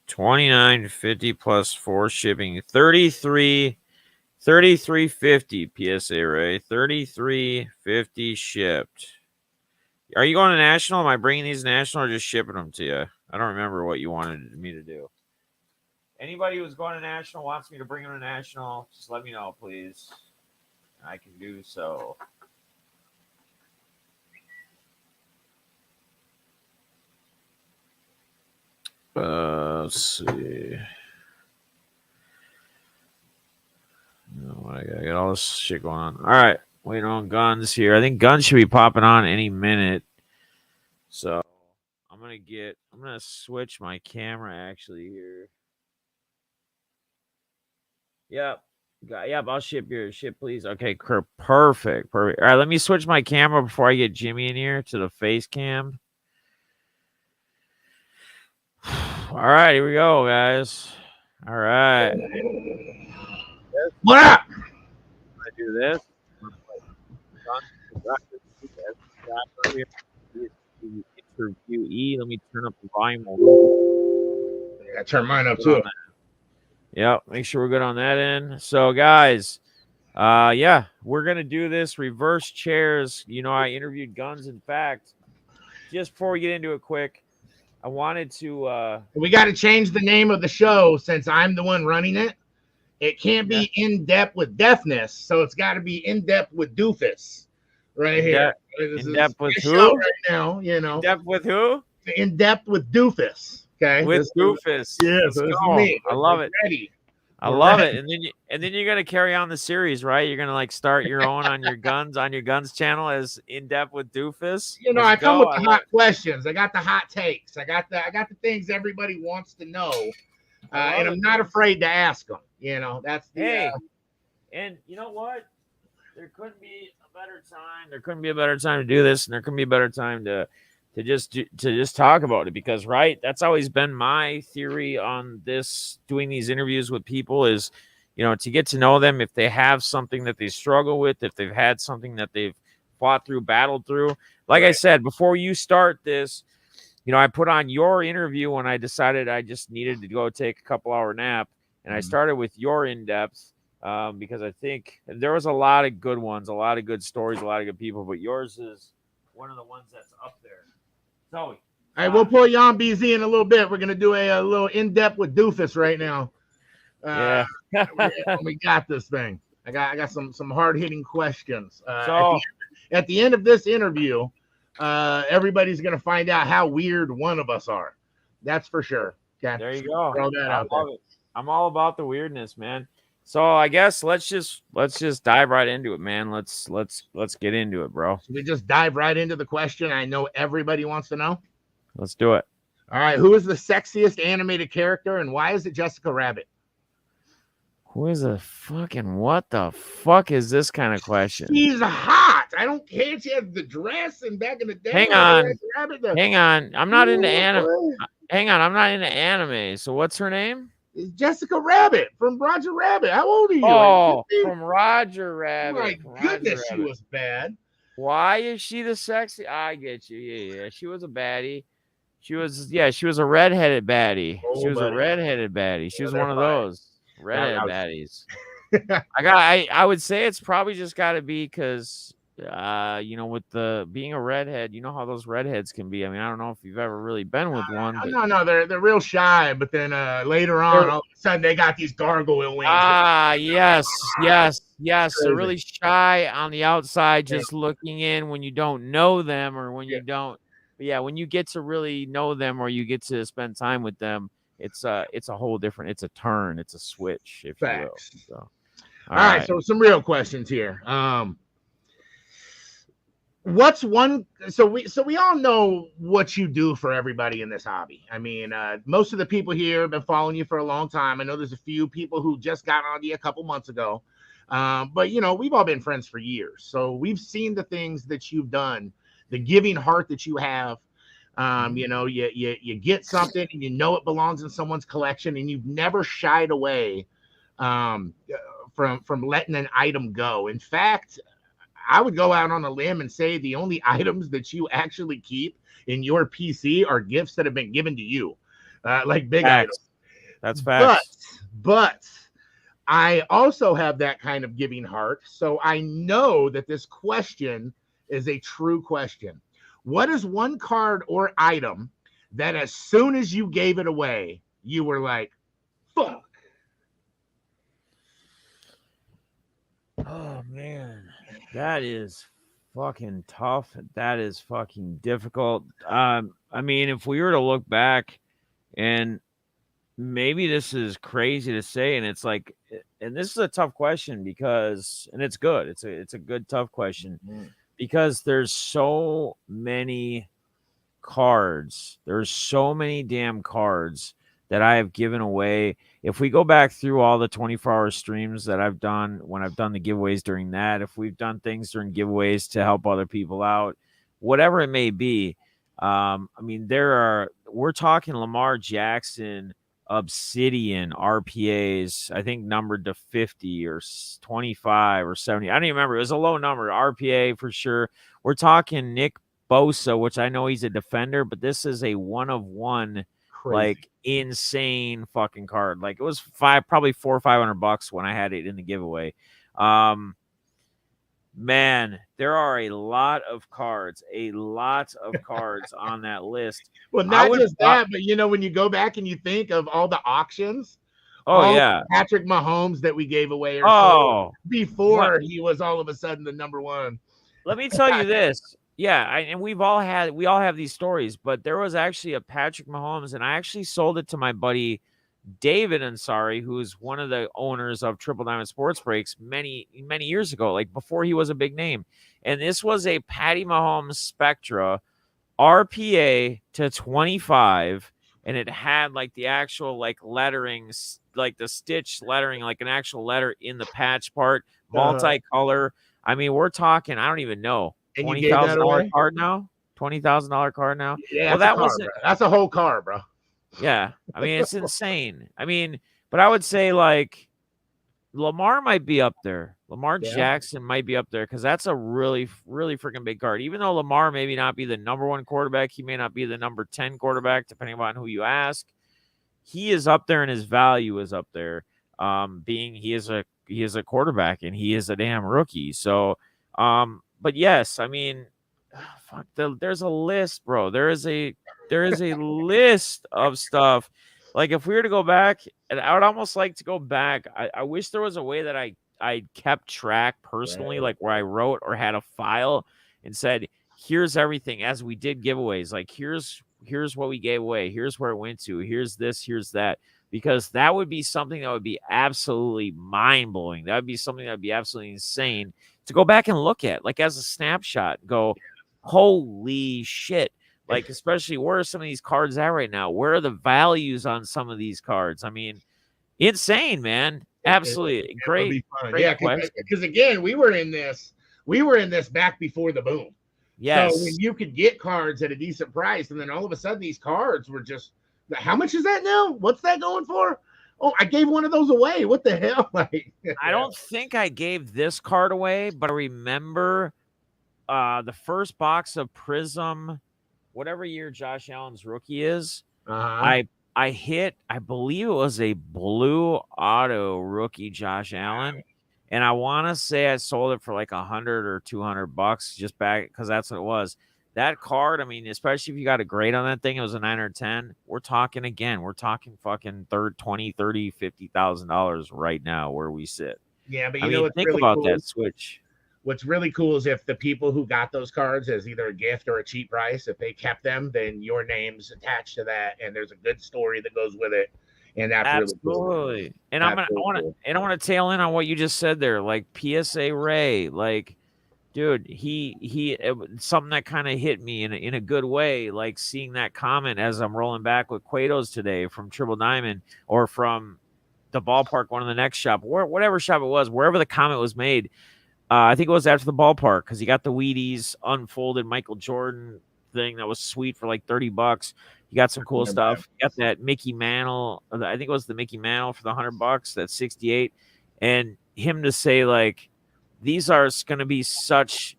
$29.50 plus 4 shipping. 33.50 PSA Ray. 33.50 shipped. Are you going to national? Am I bringing these national or just shipping them to you? I don't remember what you wanted me to do. Anybody who's going to national wants me to bring them to national, just let me know, please. I can do so. Let's see. No, I got all this shit going on. All right, waiting on guns here. I think guns should be popping on any minute. So I'm gonna switch my camera actually here. Yep. Yep, I'll ship your ship, please. Okay, perfect. All right, let me switch my camera before I get Jimmy in here to the face cam. All right, here we go, guys. All right. What up? I do this. Interviewee. Let me turn up the volume. I turn mine up too. Yep, make sure we're good on that end. So, guys, yeah, we're gonna do this reverse chairs. You know, I interviewed Guns. In fact, just before we get into it, quick, I wanted to. We got to change the name of the show since I'm the one running it. It can't Yeah. be in depth with deafness, so it's got to be in depth with doofus. Right here. In depth with my who? show right now, you know. In depth with who? In depth with doofus. Okay. With Doofus. Yeah, so this is me. I love it. Ready. I love it. And then you're gonna carry on the series, right? You're gonna like start your own on your guns channel as in depth with Doofus. You know, I come with the hot questions. I got the hot takes. I got the things everybody wants to know, and I'm not afraid to ask them. You know, that's the. And you know what? There couldn't be a better time. There couldn't be a better time to do this, and there couldn't be a better time to just talk about it, because that's always been my theory on this, doing these interviews with people, is, you know, to get to know them. If they have something that they struggle with, if they've had something that they've fought through, battled through, like I said before you start this, you know, I put on your interview when I decided I just needed to go take a couple hour nap, and I started with your in-depth because I think there was a lot of good ones, a lot of good stories, a lot of good people, but yours is one of the ones that's up there. Zoe. All right, we'll pull you on BZ in a little bit. We're going to do a little in-depth with Doofus right now. Yeah. We got this thing. I got some hard-hitting questions. So at the end of this interview, everybody's going to find out how weird one of us are. That's for sure. Okay. There you go. Throw that out there. I'm all about the weirdness, man. So I guess let's just dive right into it, man. Let's get into it, bro. Should we just dive right into the question I know everybody wants to know? Let's do it. All right, who is the sexiest animated character and why is it Jessica Rabbit? Who is a fucking what the fuck is this kind of question? She's hot. I don't care. She has the dress and back in the day. Hang on. Rabbit, Hang on. I'm not into anime. Hang on. I'm not into anime. So what's her name? It's Jessica Rabbit from Roger Rabbit. How old are you? Oh, from Roger Rabbit. My goodness, she was bad. Why is she the sexy? I get you. Yeah. She was a baddie. She was a redheaded baddie. She was a redheaded baddie. She was one of those redheaded baddies. I would say it's probably just got to be because with the being a redhead, you know how those redheads can be. I mean, I don't know if you've ever really been with one. But no, they're real shy. But then later on, all of a sudden, they got these gargoyle wings. Yes. They're really shy on the outside, just looking in when you don't know them or when you don't. But yeah, when you get to really know them or you get to spend time with them, it's a whole different. It's a turn. It's a switch, if you will. So, all right. So some real questions here. What's one? So we all know what you do for everybody in this hobby. I mean, most of the people here have been following you for a long time. I know there's a few people who just got on you a couple months ago, but we've all been friends for years. So we've seen the things that you've done, the giving heart that you have. You get something and it belongs in someone's collection, and you've never shied away from letting an item go. In fact, I would go out on a limb and say the only items that you actually keep in your PC are gifts that have been given to you, like big items. That's facts. But I also have that kind of giving heart, so I know that this question is a true question. What is one card or item that as soon as you gave it away, you were like, fuck? Oh, man. That is fucking tough. That is fucking difficult. I mean, if we were to look back, and maybe this is crazy to say, and it's like, and this is a tough question because, and it's good. It's a good, tough question because there's so many cards. There's so many damn cards that I have given away. If we go back through all the 24-hour streams that I've done when I've done the giveaways during that, if we've done things during giveaways to help other people out, whatever it may be, I mean, we're talking Lamar Jackson Obsidian RPAs, I think numbered to 50 or 25 or 70. I don't even remember. It was a low number, RPA for sure. We're talking Nick Bosa, which I know he's a defender, but this is a one-of-one, like insane fucking card. Like it was probably $400 or $500 when I had it in the giveaway. Man, there are a lot of cards on that list. Well, not just that, but when you go back and you think of all the auctions, Patrick Mahomes that we gave away before he was all of a sudden the number one. Let me tell you this. Yeah, and we all have these stories, but there was actually a Patrick Mahomes, and I actually sold it to my buddy David Ansari, who's one of the owners of Triple Diamond Sports Breaks many years ago, like before he was a big name. And this was a Patty Mahomes Spectra RPA to 25, and it had like the actual like lettering, like the stitch lettering, like an actual letter in the patch part, multicolor. I mean, we're talking, I don't even know. $20,000 card now. $20,000 card now. Yeah, well, that's a whole car, bro. Yeah, I mean it's insane. I mean, but I would say like Lamar might be up there. Lamar Jackson might be up there because that's a really, really freaking big card. Even though Lamar maybe not be the number one quarterback, he may not be the number 10 quarterback, depending on who you ask. He is up there, and his value is up there. Being he is a quarterback, and he is a damn rookie. So, but yes, I mean, fuck. There's a list, bro. There is a list of stuff. Like if we were to go back, and I would almost like to go back. I wish there was a way that I kept track personally, like where I wrote or had a file and said, here's everything as we did giveaways. Like here's here's what we gave away, here's where it went to, here's this, here's that, because that would be something that would be absolutely mind-blowing. That would be something that would be absolutely insane to go back and look at, like as a snapshot, go, holy shit. Like, especially where are some of these cards at right now? Where are the values on some of these cards? I mean, insane, man. Absolutely. It would Great, be fun. great Yeah, question. because again, we were in this back before the boom. So when Yes. you could get cards at a decent price, and then all of a sudden these cards were just, how much is that now? What's that going for? Oh, I gave one of those away. What the hell? Like, I don't think I gave this card away, but I remember the first box of Prism, whatever year Josh Allen's rookie is, uh-huh. I hit, I believe it was a blue auto rookie Josh Allen. And I want to say I sold it for like 100 or 200 bucks just back because that's what it was. That card, I mean, especially if you got a grade on that thing, it was a 9 or 10. We're talking again, we're talking fucking 20, 30, $50,000 right now where we sit. Yeah, but I you know mean, what's think really about cool? that switch. What's really cool is if the people who got those cards as either a gift or a cheap price, if they kept them, then your name's attached to that, and there's a good story that goes with it, and that's really cool. Absolutely. And That's really I cool. wanna tail in on what you just said there, like PSA Ray, like, dude, something that kind of hit me in a good way, like seeing that comment as I'm rolling back with Quados today from Triple Diamond or from the ballpark, one of the next shop, whatever shop it was, wherever the comment was made. I think it was after the ballpark because he got the Wheaties unfolded Michael Jordan thing that was sweet for like $30. You got some cool Remember that? stuff. You got that Mickey Mantle. I think it was the Mickey Mantle for the $100. That's 68. And him to say like, these are going to be such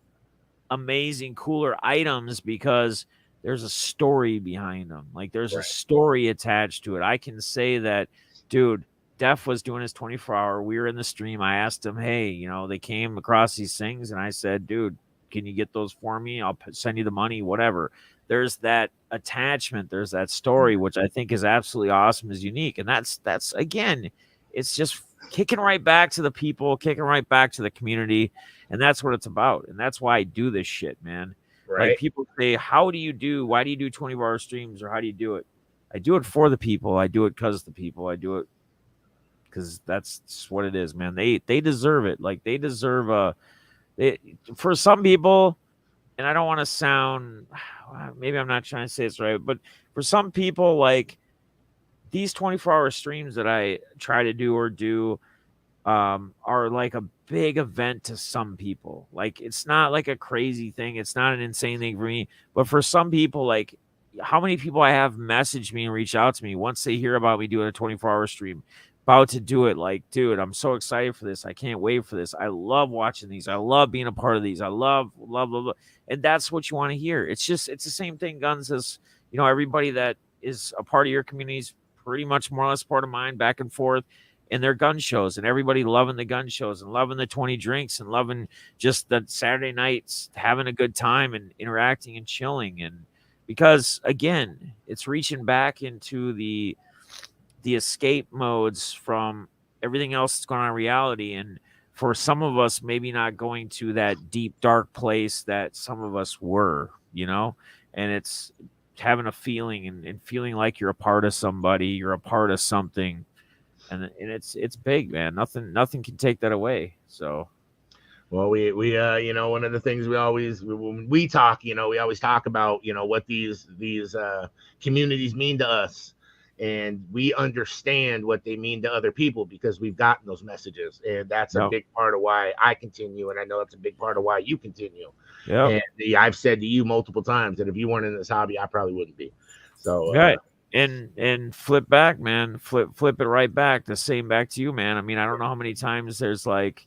amazing, cooler items because there's a story behind them. Like there's a Right. story attached to it. I can say that, dude. Def was doing his 24-hour. We were in the stream. I asked him, hey, they came across these things, and I said, dude, can you get those for me? I'll send you the money, whatever. There's that attachment. There's that story, which I think is absolutely awesome, is unique, and that's again, it's just kicking right back to the people, kicking right back to the community, and that's what it's about, and that's why I do this shit, man. Like Right. people say, why do you do 24-hour streams, or how do you do it? I do it for the people. I do it because of the people. I do it because that's what it is, man. They deserve it. Like they deserve for some people, and I don't want to sound maybe I'm not trying to say it's right, but for some people, like these 24-hour streams that I try to do or do are like a big event to some people. Like it's not like a crazy thing. It's not an insane thing for me, but for some people, like how many people I have message me and reach out to me once they hear about me doing a 24-hour stream, about to do it. Like, dude, I'm so excited for this. I can't wait for this. I love watching these. I love being a part of these. I love. And that's what you want to hear. It's the same thing, Guns, as everybody that is a part of your community is pretty much more or less part of mine, back and forth and their gun shows, and everybody loving the gun shows and loving the 20 drinks and loving just the Saturday nights, having a good time and interacting and chilling. And because again, it's reaching back into the escape modes from everything else that's going on in reality. And for some of us, maybe not going to that deep, dark place that some of us were, and it's having a feeling and feeling like you're a part of somebody, you're a part of something, and it's big, man. Nothing can take that away. So Well, one of the things when we talk, we always talk about, what these communities mean to us, and we understand what they mean to other people because we've gotten those messages, and that's a no, big part of why I continue, and I know that's a big part of why you continue. yep, And I've said to you multiple times that if you weren't in this hobby, I probably wouldn't be. So, right. And flip back, man. Flip it right back. The same back to you, man. I mean, I don't know how many times there's like,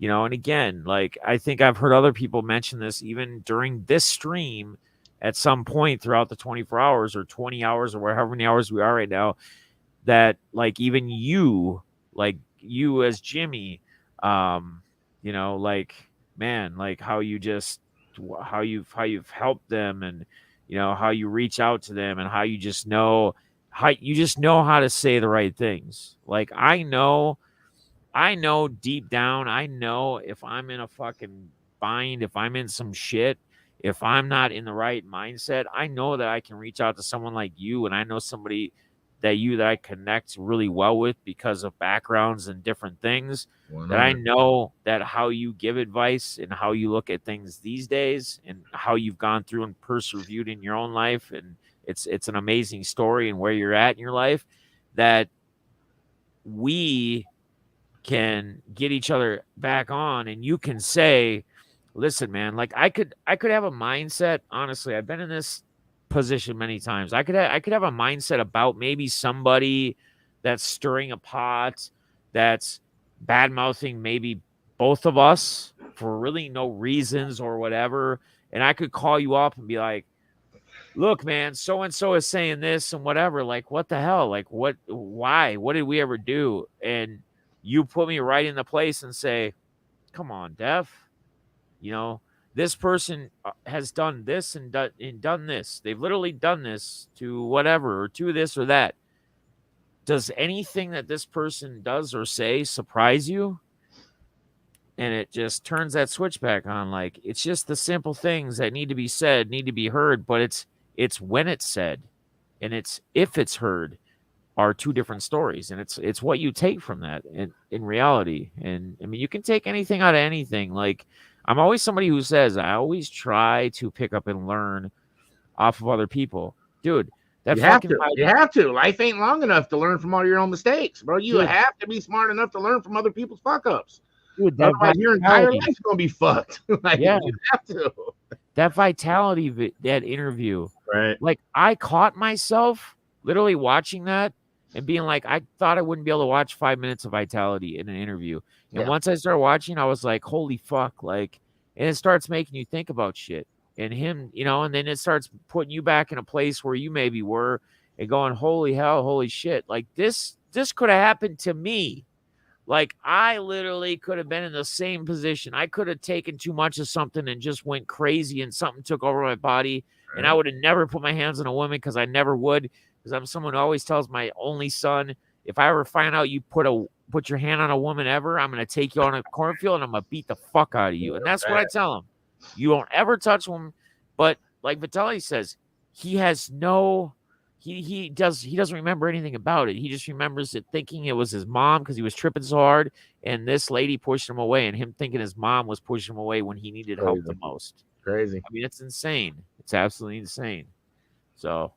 and again, like I think I've heard other people mention this even during this stream at some point throughout the 24 hours or 20 hours or however many hours we are right now, that like even like you as Jimmy, like man, like how you've helped them, and how you reach out to them, and how you just know how to say the right things. Like I know deep down, I know if I'm in a fucking bind, if I'm in some shit, if I'm not in the right mindset, I know that I can reach out to someone like you, and I know somebody that I connect really well with because of backgrounds and different things, that I 100. know that how you give advice and how you look at things these days and how you've gone through and persevered in your own life, and it's an amazing story and where you're at in your life, that we can get each other back on, and you can say, listen, man, like I could have a mindset. Honestly, I've been in this position many times. I could have a mindset about maybe somebody that's stirring a pot, that's bad mouthing maybe both of us for really no reasons or whatever, and I could call you up and be like, look, man, so and so is saying this and whatever. Like, what the hell? Like, what? Why? What did we ever do? And you put me right in the place and say, come on, Def. You know, this person has done this and done this. They've literally done this to whatever or to this or that. Does anything that this person does or say surprise you? And it just turns that switch back on. Like, it's just the simple things that need to be said, need to be heard, but it's when it's said and it's if it's heard are two different stories, and it's what you take from that in reality. And I mean, you can take anything out of anything. Like, I'm always somebody who says I always try to pick up and learn off of other people, dude. That You have fucking to. You have to. Life ain't long enough to learn from all your own mistakes, bro. You dude, have to be smart enough to learn from other people's fuck ups. that Otherwise, your entire vitality, life's gonna be fucked. Like yeah, you have to. that vitality that interview. Right. Like, I caught myself literally watching that and being like, I thought I wouldn't be able to watch 5 minutes of vitality in an interview. And Yeah. once I started watching, I was like, holy fuck. Like, and it starts making you think about shit and him, and then it starts putting you back in a place where you maybe were and going, holy hell, holy shit. Like, this could have happened to me. Like, I literally could have been in the same position. I could have taken too much of something and just went crazy and something took over my body. And I Right. would have never put my hands on a woman because I never would. Because I'm someone who always tells my only son, if I ever find out you put your hand on a woman ever, I'm gonna take you on a cornfield and I'm gonna beat the fuck out of you. And that's what I tell him. You don't ever touch women. But like Vitaly says, he has no he doesn't remember anything about it. He just remembers it thinking it was his mom because he was tripping so hard, and this lady pushed him away, and him thinking his mom was pushing him away when he needed help the Crazy. most. Crazy. I mean, it's insane. It's absolutely insane. So,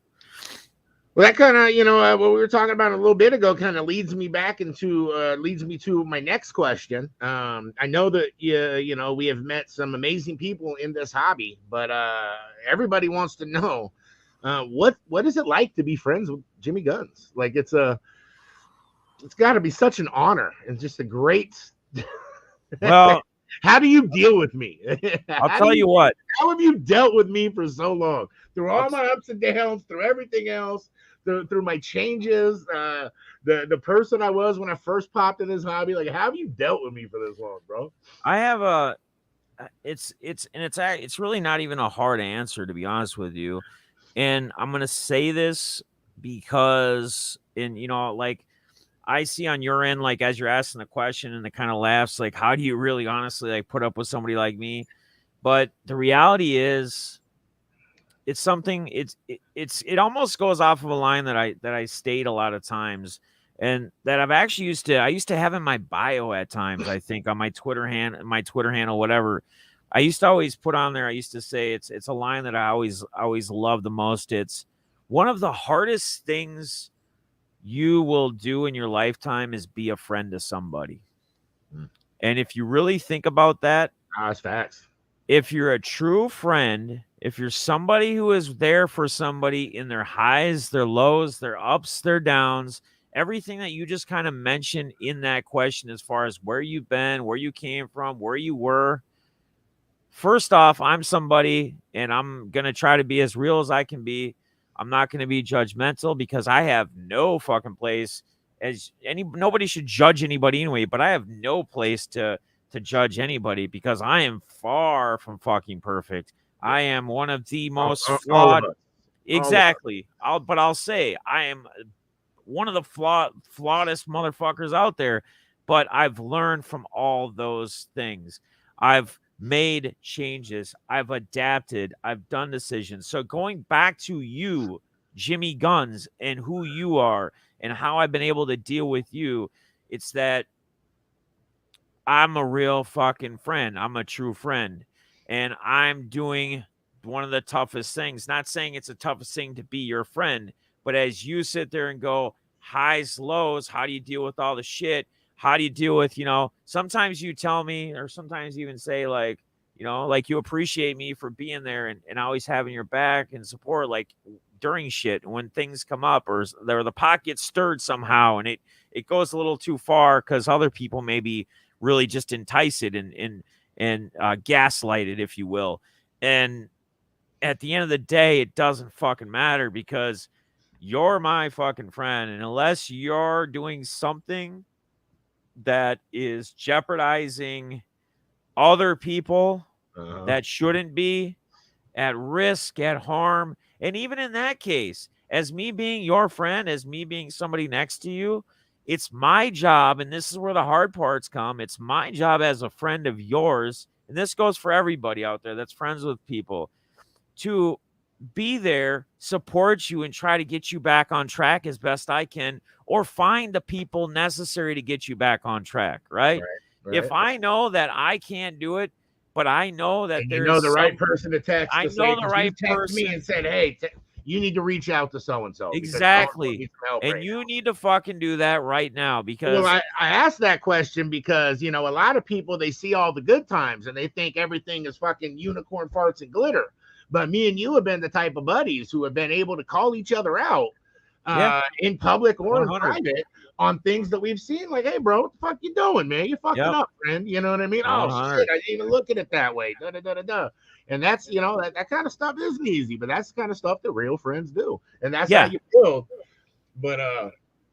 Well, that kind of, what we were talking about a little bit ago kind of leads me to my next question. I know that, we have met some amazing people in this hobby, but everybody wants to know, what is it like to be friends with Jimmy Guns? Like, it's got to be such an honor and just a great, well, how do you deal with me? I'll tell you what. How have you dealt with me for so long? Through I'll all my ups and downs, through everything else, through my changes, the person I was when I first popped in this hobby. Like, how have you dealt with me for this long, bro? I have it's really not even a hard answer, to be honest with you. And I'm gonna say this because, like, I see on your end, like, as you're asking the question and the kind of laughs, like, how do you really honestly like put up with somebody like me? But the reality is, it's something. It almost goes off of a line that I state a lot of times, and that I used to have in my bio at times. I think on my Twitter handle, whatever. I used to always put on there. I used to say it's a line that I always love the most. It's one of the hardest things you will do in your lifetime is be a friend to somebody. Mm. And if you really think about that, That's facts. if you're a true friend, if you're somebody who is there for somebody in their highs, their lows, their ups, their downs, everything that you just kind of mentioned in that question, as far as where you've been, where you came from, where you were. First off, I'm somebody, and I'm going to try to be as real as I can be. I'm not going to be judgmental because I have no fucking place nobody should judge anybody anyway, but I have no place to judge anybody because I am far from fucking perfect. Yeah. I am one of the most All flawed. of us. Exactly. I'll say I am one of the flawedest motherfuckers out there, but I've learned from all those things. I've made changes. I've adapted. I've done decisions. So going back to you, Jimmy Guns, and who you are and how I've been able to deal with you, it's that I'm a real fucking friend. I'm a true friend. And I'm doing one of the toughest things. Not saying it's the toughest thing to be your friend, but as you sit there and go highs, lows, how do you deal with all the shit? How do you deal with, sometimes you tell me, or sometimes you even say, like, like you appreciate me for being there and always having your back and support, like during shit when things come up or the pot gets stirred somehow and it goes a little too far because other people maybe really just entice it and gaslight it, if you will. And at the end of the day, it doesn't fucking matter because you're my fucking friend. And unless you're doing something that is jeopardizing other people that shouldn't be, at risk, at harm, and even in that case, as me being your friend, as me being somebody next to you, it's my job, and this is where the hard parts come. It's my job as a friend of yours, and this goes for everybody out there that's friends with people, to be there, support you, and try to get you back on track as best I can, or find the people necessary to get you back on track, right? If I know that I can't do it, but I know that And you there know is the right person to text I to say, know the because you right text me and person. said, hey, you need to reach out to so-and-so because so-and-so Exactly. needs some help And right you now. need to fucking do that right now Well, because I asked that question because, a lot of people, they see all the good times and they think everything is fucking unicorn farts and glitter. But me and you have been the type of buddies who have been able to call each other out yeah, in public or in 100. private on things that we've seen. Like, hey, bro, what the fuck you doing, man? You're fucking Yep, up, friend. You know what I mean? Oh, shit, 100. I didn't even look at it that way. Da, da, da, da, da. And that's, that kind of stuff isn't easy, but that's the kind of stuff that real friends do. And that's how Yeah, you build. But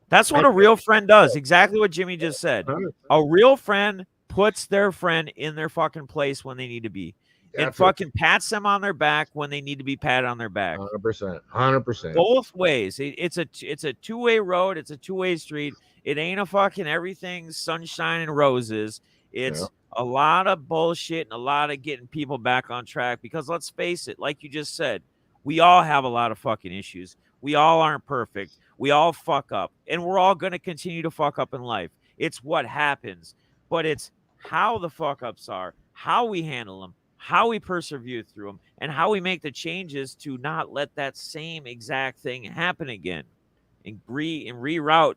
that's what I a real friend does. Exactly what Jimmy just said. think A real friend puts their friend in their fucking place when they need to be and that's it. fucking pats them on their back when they need to be patted on their back. 100%. 100%. Both ways. It's a two-way road. It's a two-way street. It ain't a fucking everything sunshine and roses. Yeah. It's a lot of bullshit and a lot of getting people back on track because let's face it, like you just said, we all have a lot of fucking issues. We all aren't perfect. We all fuck up and we're all going to continue to fuck up in life. It's what happens, but it's how the fuck ups are, how we handle them, how we persevere through them, and how we make the changes to not let that same exact thing happen again and reroute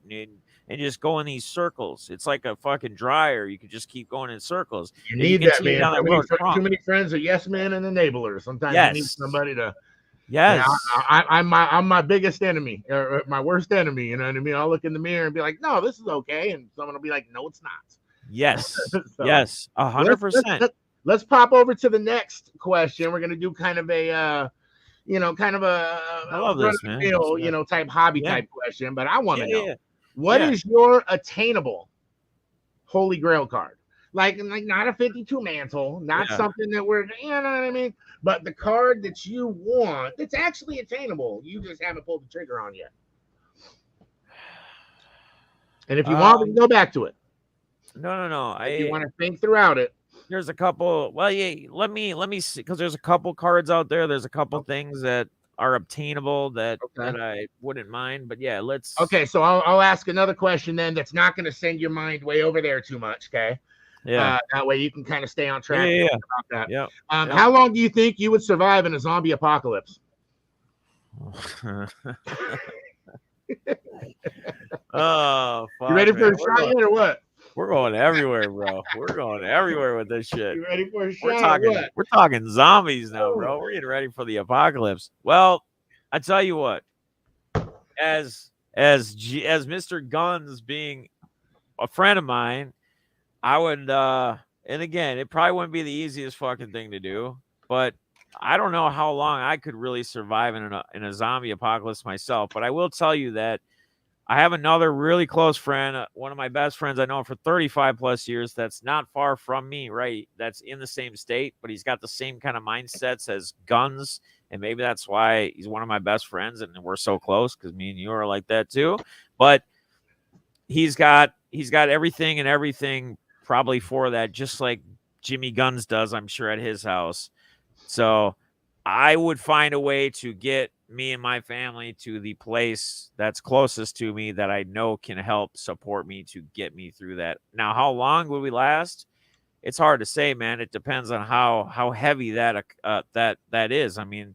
and just go in these circles. It's like a fucking dryer. You could just keep going in circles. You If you need that, continue man. down that road, Too many friends are yes men and enablers. Sometimes you need yes, somebody to. Man, yes, I'm my biggest enemy or my worst enemy. You know what I mean? I'll look in the mirror and be like, no, this is okay, and someone will be like, no, it's not. yes, So yes, let's 100%. let's pop over to the next question. We're gonna do kind of a kind of I a love run this, of man. the mill, type hobby Yeah, type question. But I want yeah, to yeah, know, yeah. what Yeah. is your attainable Holy Grail card? Like not a 52 mantle, not Yeah. something that we're, you know what I mean? But the card that you want that's actually attainable, you just haven't pulled the trigger on yet. And if you want, we can Um, go back to it. no. If you want to think throughout it. There's a couple. Well, yeah. Let me see because there's a couple cards out there. There's a couple things that are obtainable Okay. that I wouldn't mind. But yeah, let's. Okay, so I'll ask another question then that's not going to send your mind way over there too much. Okay. Yeah. That way you can kind of stay on Yeah. track Yeah. about that. Yeah. Yep. How long do you think you would survive in a zombie apocalypse? Oh You fuck, ready for man. a shot yet or what? We're going everywhere, bro. We're going everywhere with this shit. You ready for a We're shot or talking. what? We're talking zombies now, bro. We're getting ready for the apocalypse. Well, I tell you what. As Mr. Guns being a friend of mine, I would and again, it probably wouldn't be the easiest fucking thing to do, but I don't know how long I could really survive in a zombie apocalypse myself, but I will tell you that I have another really close friend, one of my best friends I know for 35 plus years that's not far from me, right? That's in the same state, but he's got the same kind of mindsets as Guns, and maybe that's why he's one of my best friends and we're so close cuz me and you are like that too. But he's got everything and everything probably for that, just like Jimmy Guns does, I'm sure, at his house. So I would find a way to get me and my family to the place that's closest to me that I know can help support me to get me through that. Now, how long will we last? It's hard to say, man. It depends on how heavy that is. I mean,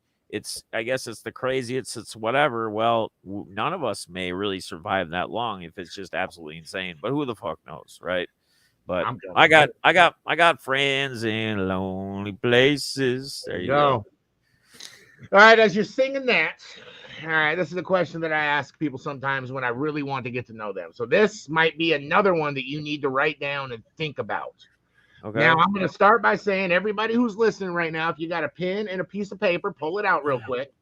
I guess it's the craziest. It's whatever. Well, none of us may really survive that long if it's just absolutely insane. But who the fuck knows, right? But I'm I coming. got I got friends in lonely places. There There you you go. go. All right, as you're singing that, all right, this is a question that I ask people sometimes when I really want to get to know them. So this might be another one that you need to write down and think about. Now, Okay. I'm going to start by saying, everybody who's listening right now, if you got a pen and a piece of paper, pull it out real quick,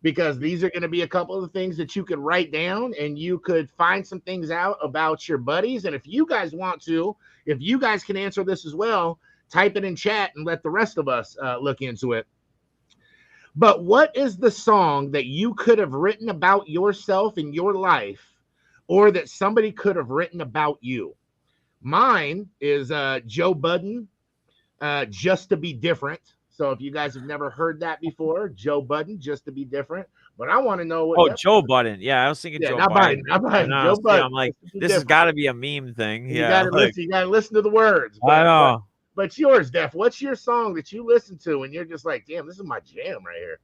because these are going to be a couple of the things that you could write down, and you could find some things out about your buddies. And if you guys want to, if you guys can answer this as well, type it in chat and let the rest of us look into it. But what is the song that you could have written about yourself in your life, or that somebody could have written about you? Mine is Joe Budden, Just to Be Different. So if you guys have never heard that before, Joe Budden, Just to Be Different. But I want to know what Oh, Def. Joe Budden. Yeah, I was thinking Yeah, Joe not Biden, Biden. not And Biden, Joe honestly, I'm Budden, like, Just to Be this has Different. got to be a meme thing. And you Yeah, got to like listen. You got to listen to the words. I But know. yours, Def. What's your song that you listen to and you're just like, damn, this is my jam right here?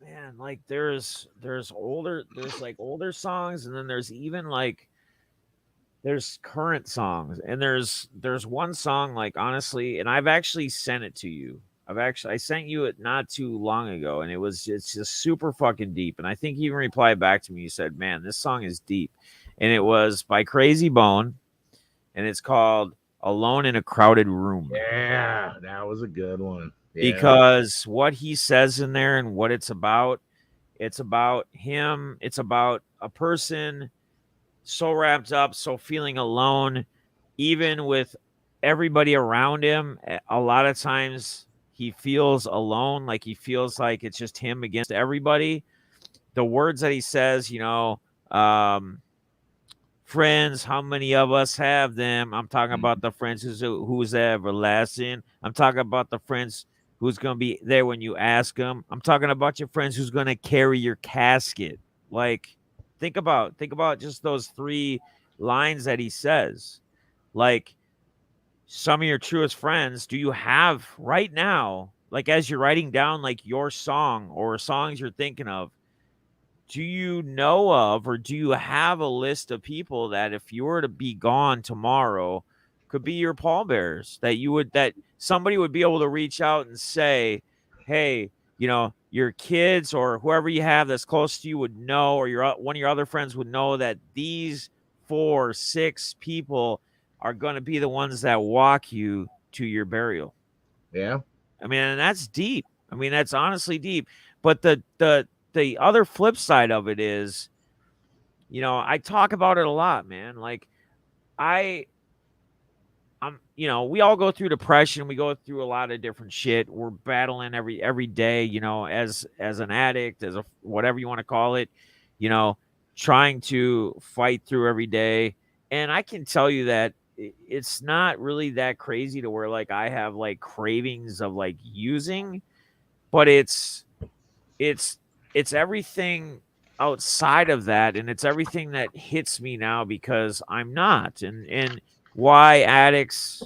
Man, like there's like older songs, and then there's even like there's current songs, and there's one song, like, honestly, and I've actually sent it to you. I sent you it not too long ago, and it's just super fucking deep. And I think you even replied back to me. You said, "Man, this song is deep," and it was by Crazy Bone, and it's called "Alone in a Crowded Room." Yeah, that was a good one. Yeah. Because what he says in there and what it's about him. It's about a person so wrapped up, so feeling alone, even with everybody around him. A lot of times he feels alone, like he feels like it's just him against everybody. The words that he says, um, friends, how many of us have them? I'm talking about the friends who's everlasting. I'm talking about the friends who's going to be there when you ask them. I'm talking about your friends who's going to carry your casket. Like, think about just those three lines that he says. Like, some of your truest friends, do you have right now, like, as you're writing down like your song or songs you're thinking of, do you know of, or do you have a list of people that if you were to be gone tomorrow could be your pallbearers, that somebody would be able to reach out and say, hey, your kids or whoever you have that's close to you would know, or one of your other friends would know that these 4 6 people are going to be the ones that walk you to your burial. Yeah. I mean, and that's deep. I mean, that's honestly deep. But the other flip side of it is, I talk about it a lot, man. Like, I we all go through depression. We go through a lot of different shit. We're battling every day, as an addict, as a whatever you want to call it, you know, trying to fight through every day. And I can tell you that it's not really that crazy to where like I have like cravings of like using, but it's it's everything outside of that, and it's everything that hits me now because I'm not. And why addicts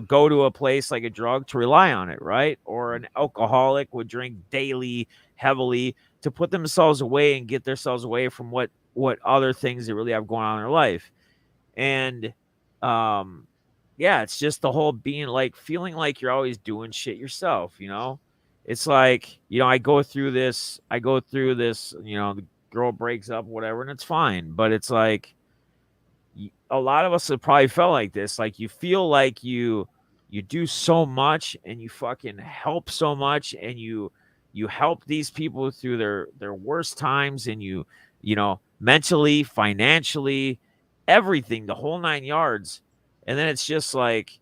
go to a place like a drug to rely on it, right? Or an alcoholic would drink daily heavily to put themselves away and get themselves away from what other things they really have going on in their life. And um yeah, it's just the whole being like feeling like you're always doing shit yourself. It's like, I go through this, the girl breaks up, whatever, and it's fine. But it's like a lot of us have probably felt like this. Like, you feel like you do so much and you fucking help so much, and you help these people through their worst times, and mentally, financially, everything, the whole 9 yards. And then it's just like,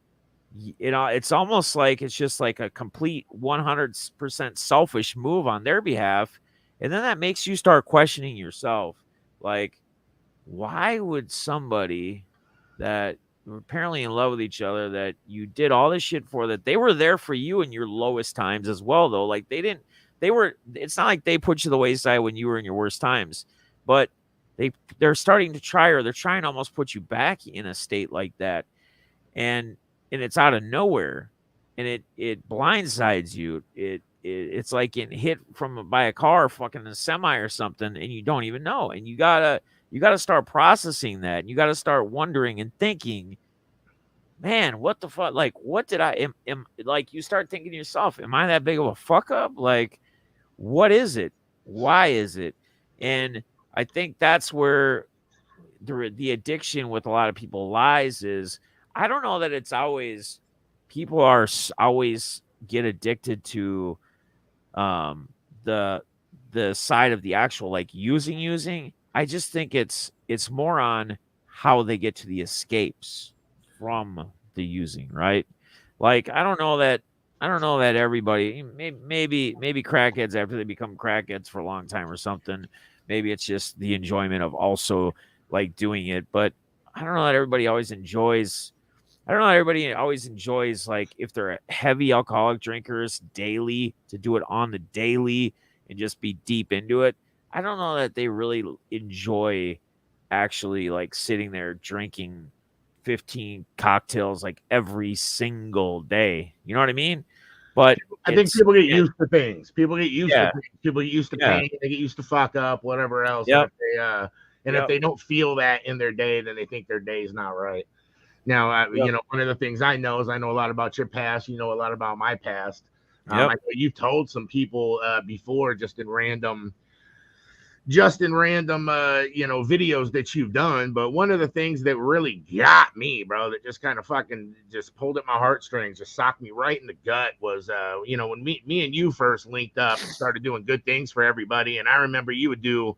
it's almost like it's just like a complete 100% selfish move on their behalf. And then that makes you start questioning yourself. Like, why would somebody that apparently in love with each other, that you did all this shit for, that they were there for you in your lowest times as well, though. Like it's not like they put you to the wayside when you were in your worst times, but they they're starting to try, or they're trying to almost put you back in a state like that. And it's out of nowhere, and it blindsides you. It's like getting hit from by a car, fucking a semi or something, and you don't even know. And you gotta start processing that, and you gotta start wondering and thinking, man, what the fuck? Like, what did I am like? You start thinking to yourself, am I that big of a fuck up? Like, what is it? Why is it? And I think that's where the addiction with a lot of people lies. Is, I don't know that it's always, people always get addicted to um the side of the actual, like, using. I just think it's more on how they get to the escapes from the using, right? Like, I don't know that everybody, maybe crackheads, after they become crackheads for a long time or something, maybe it's just the enjoyment of also, like, doing it. But I don't know that everybody always enjoys I don't know. Everybody always enjoys, like, if they're heavy alcoholic drinkers daily, to do it on the daily and just be deep into it. I don't know that they really enjoy actually, like, sitting there drinking 15 cocktails, like, every single day. You know what I mean? But I think people get it, used to things. People get used to yeah, things. People get used to yeah, pain. They get used to fuck up, whatever else. yep, And if yep, they don't feel that in their day, then they think their day is not right. Now, yep, one of the things I know is I know a lot about your past. You know a lot about my past. I yep. know you've told some people before, just in random videos that you've done. But one of the things that really got me, bro, that just kind of fucking just pulled at my heartstrings, just socked me right in the gut, was when me and you first linked up and started doing good things for everybody. And I remember you would do,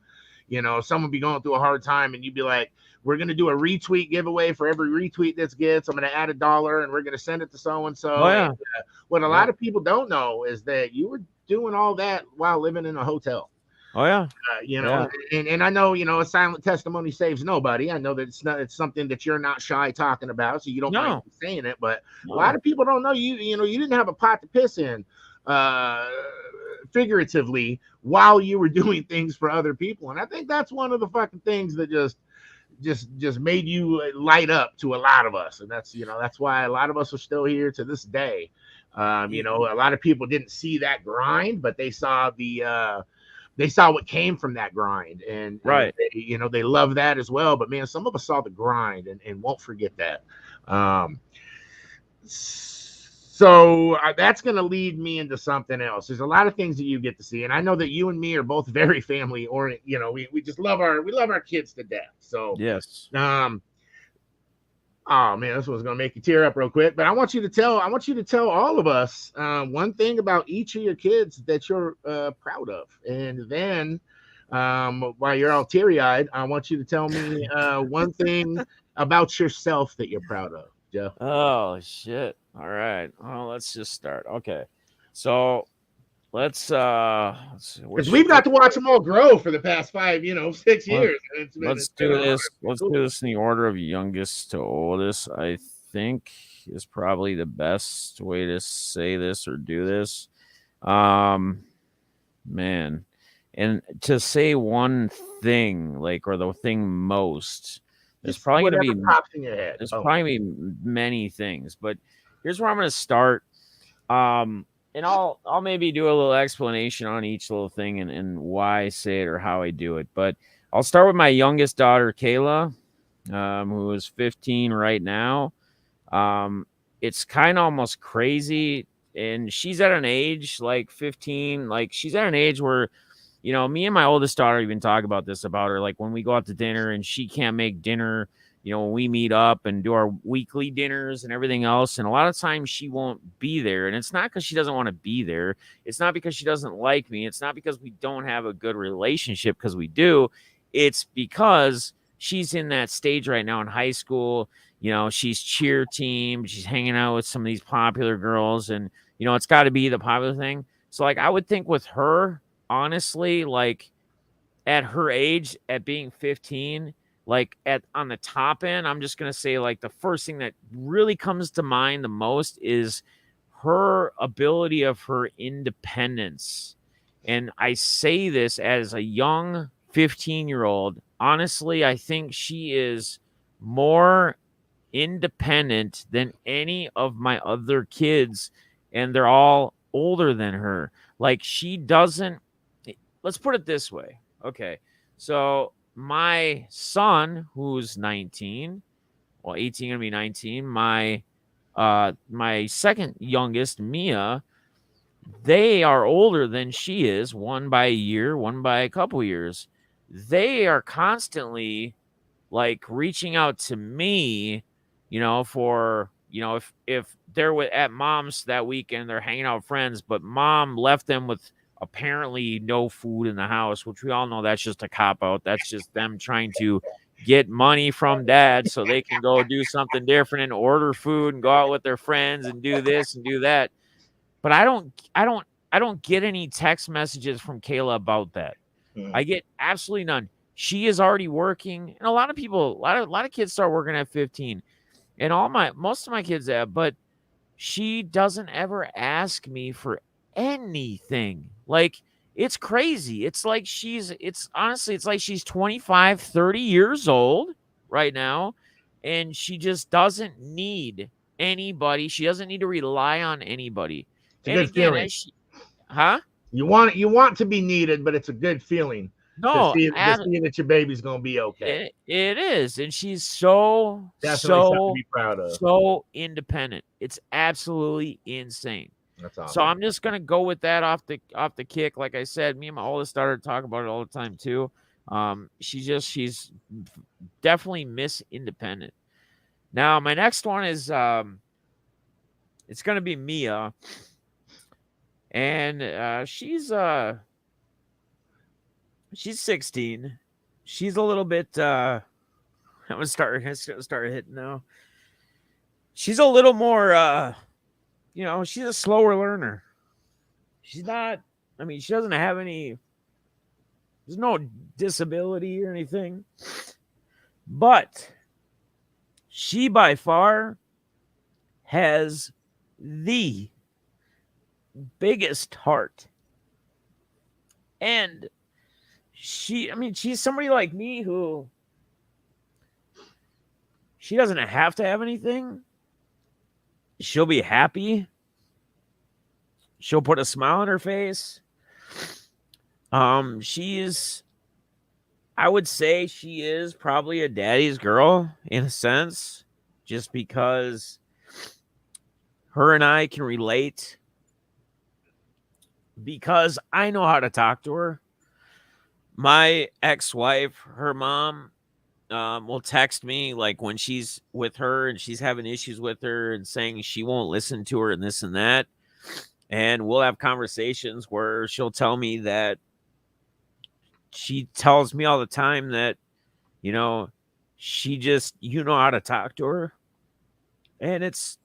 someone would be going through a hard time, and you'd be like, we're going to do a retweet giveaway. For every retweet this gets, I'm going to add $1, and we're going to send it to so and Oh so. And yeah, what a lot yep. of people don't know is that you were doing all that while living in a hotel. Oh yeah, uh, you yeah. know, and I know, a silent testimony saves nobody. I know that it's something that you're not shy talking about, so you don't mind No, saying it. But a lot no. of people don't know you didn't have a pot to piss in, uh, figuratively, while you were doing things for other people. And I think that's one of the fucking things that just made you light up to a lot of us. And that's why a lot of us are still here to this day. A lot of people didn't see that grind, but they saw what came from that grind, and Right. they love that as well. But man, some of us saw the grind and won't forget that. um so that's going to lead me into something else. There's a lot of things that you get to see, and I know that you and me are both very family oriented. We just love our kids to death. So Yes. um oh man, this one's gonna make you tear up real quick. But I want you to tell all of us one thing about each of your kids that you're proud of, and then while you're all teary eyed, I want you to tell me one thing about yourself that you're proud of, Jeff. Oh shit. All right. Oh, let's just start. Okay. So let's see Because we've got to watch them all grow for the past 6 years. And let's it's been do an honor. this. Let's Cool. do this in the order of youngest to oldest. I think is probably the best way to say this or do this. Um Man. And to say one thing, like, or the thing most, there's Just probably gonna whatever be pops in your head. there's Boom. probably gonna be many things, but here's where I'm gonna start. And I'll maybe do a little explanation on each little thing, and why I say it or how I do it. But I'll start with my youngest daughter, Kayla, who is 15 right now. Um, it's kind of almost crazy, and she's at an age, like, 15, like, she's at an age where, me and my oldest daughter even talk about this about her. Like, when we go out to dinner and she can't make dinner, when we meet up and do our weekly dinners and everything else, and a lot of times she won't be there. And it's not because she doesn't want to be there. It's not because she doesn't like me. It's not because we don't have a good relationship, because we do. It's because she's in that stage right now in high school. She's cheer team. She's hanging out with some of these popular girls, and it's got to be the popular thing. So, like, I would think with her, honestly, like, at her age, at being 15, like on the top end, I'm just gonna say like the first thing that really comes to mind the most is her ability of her independence. And I say this as a young 15-year-old. Honestly, I think she is more independent than any of my other kids, and they're all older than her. Like she doesn't, let's put it this way. Okay. So my son, who's 19, well, 18 gonna be 19, my second youngest, Mia, they are older than she is, one by a year, one by a couple years. They are constantly like reaching out to me, for if they're at mom's that weekend, they're hanging out with friends, but mom left them with apparently no food in the house, which we all know that's just a cop out. That's just them trying to get money from dad so they can go do something different and order food and go out with their friends and do this and do that. But I don't get any text messages from Kayla about that. I get absolutely none. She is already working, and a lot of people, a lot of kids start working at 15, and most of my kids have, but she doesn't ever ask me for anything. Like it's crazy. It's honestly, it's like she's 25, 30 years old right now, and she just doesn't need anybody. She doesn't need to rely on anybody. It's a And good again, feeling. as she, huh? You want to be needed, but it's a good feeling to No, see that your baby's gonna be okay. it is, and she's so, Definitely something to so, be proud of. so independent. It's absolutely insane. That's So awesome. I'm just gonna go with that off the kick. Like I said, me and my oldest daughter talk about it all the time too. She's definitely Miss Independent. Now my next one is it's gonna be Mia, and she's 16. She's a little bit I'm gonna start hitting now. She's a little more she's a slower learner. She's not, I mean, she doesn't have any, there's no disability or anything, but she by far has the biggest heart. And she's somebody like me who she doesn't have to have anything. She'll be happy. She'll put a smile on her face. She's, I would say she is probably a daddy's girl in a sense, just because her and I can relate, because I know how to talk to her. My ex-wife, her mom, will text me like when she's with her and she's having issues with her and saying she won't listen to her and this and that. And we'll have conversations where she'll tell me that she tells me all the time that, you know, she just, how to talk to her. And it's,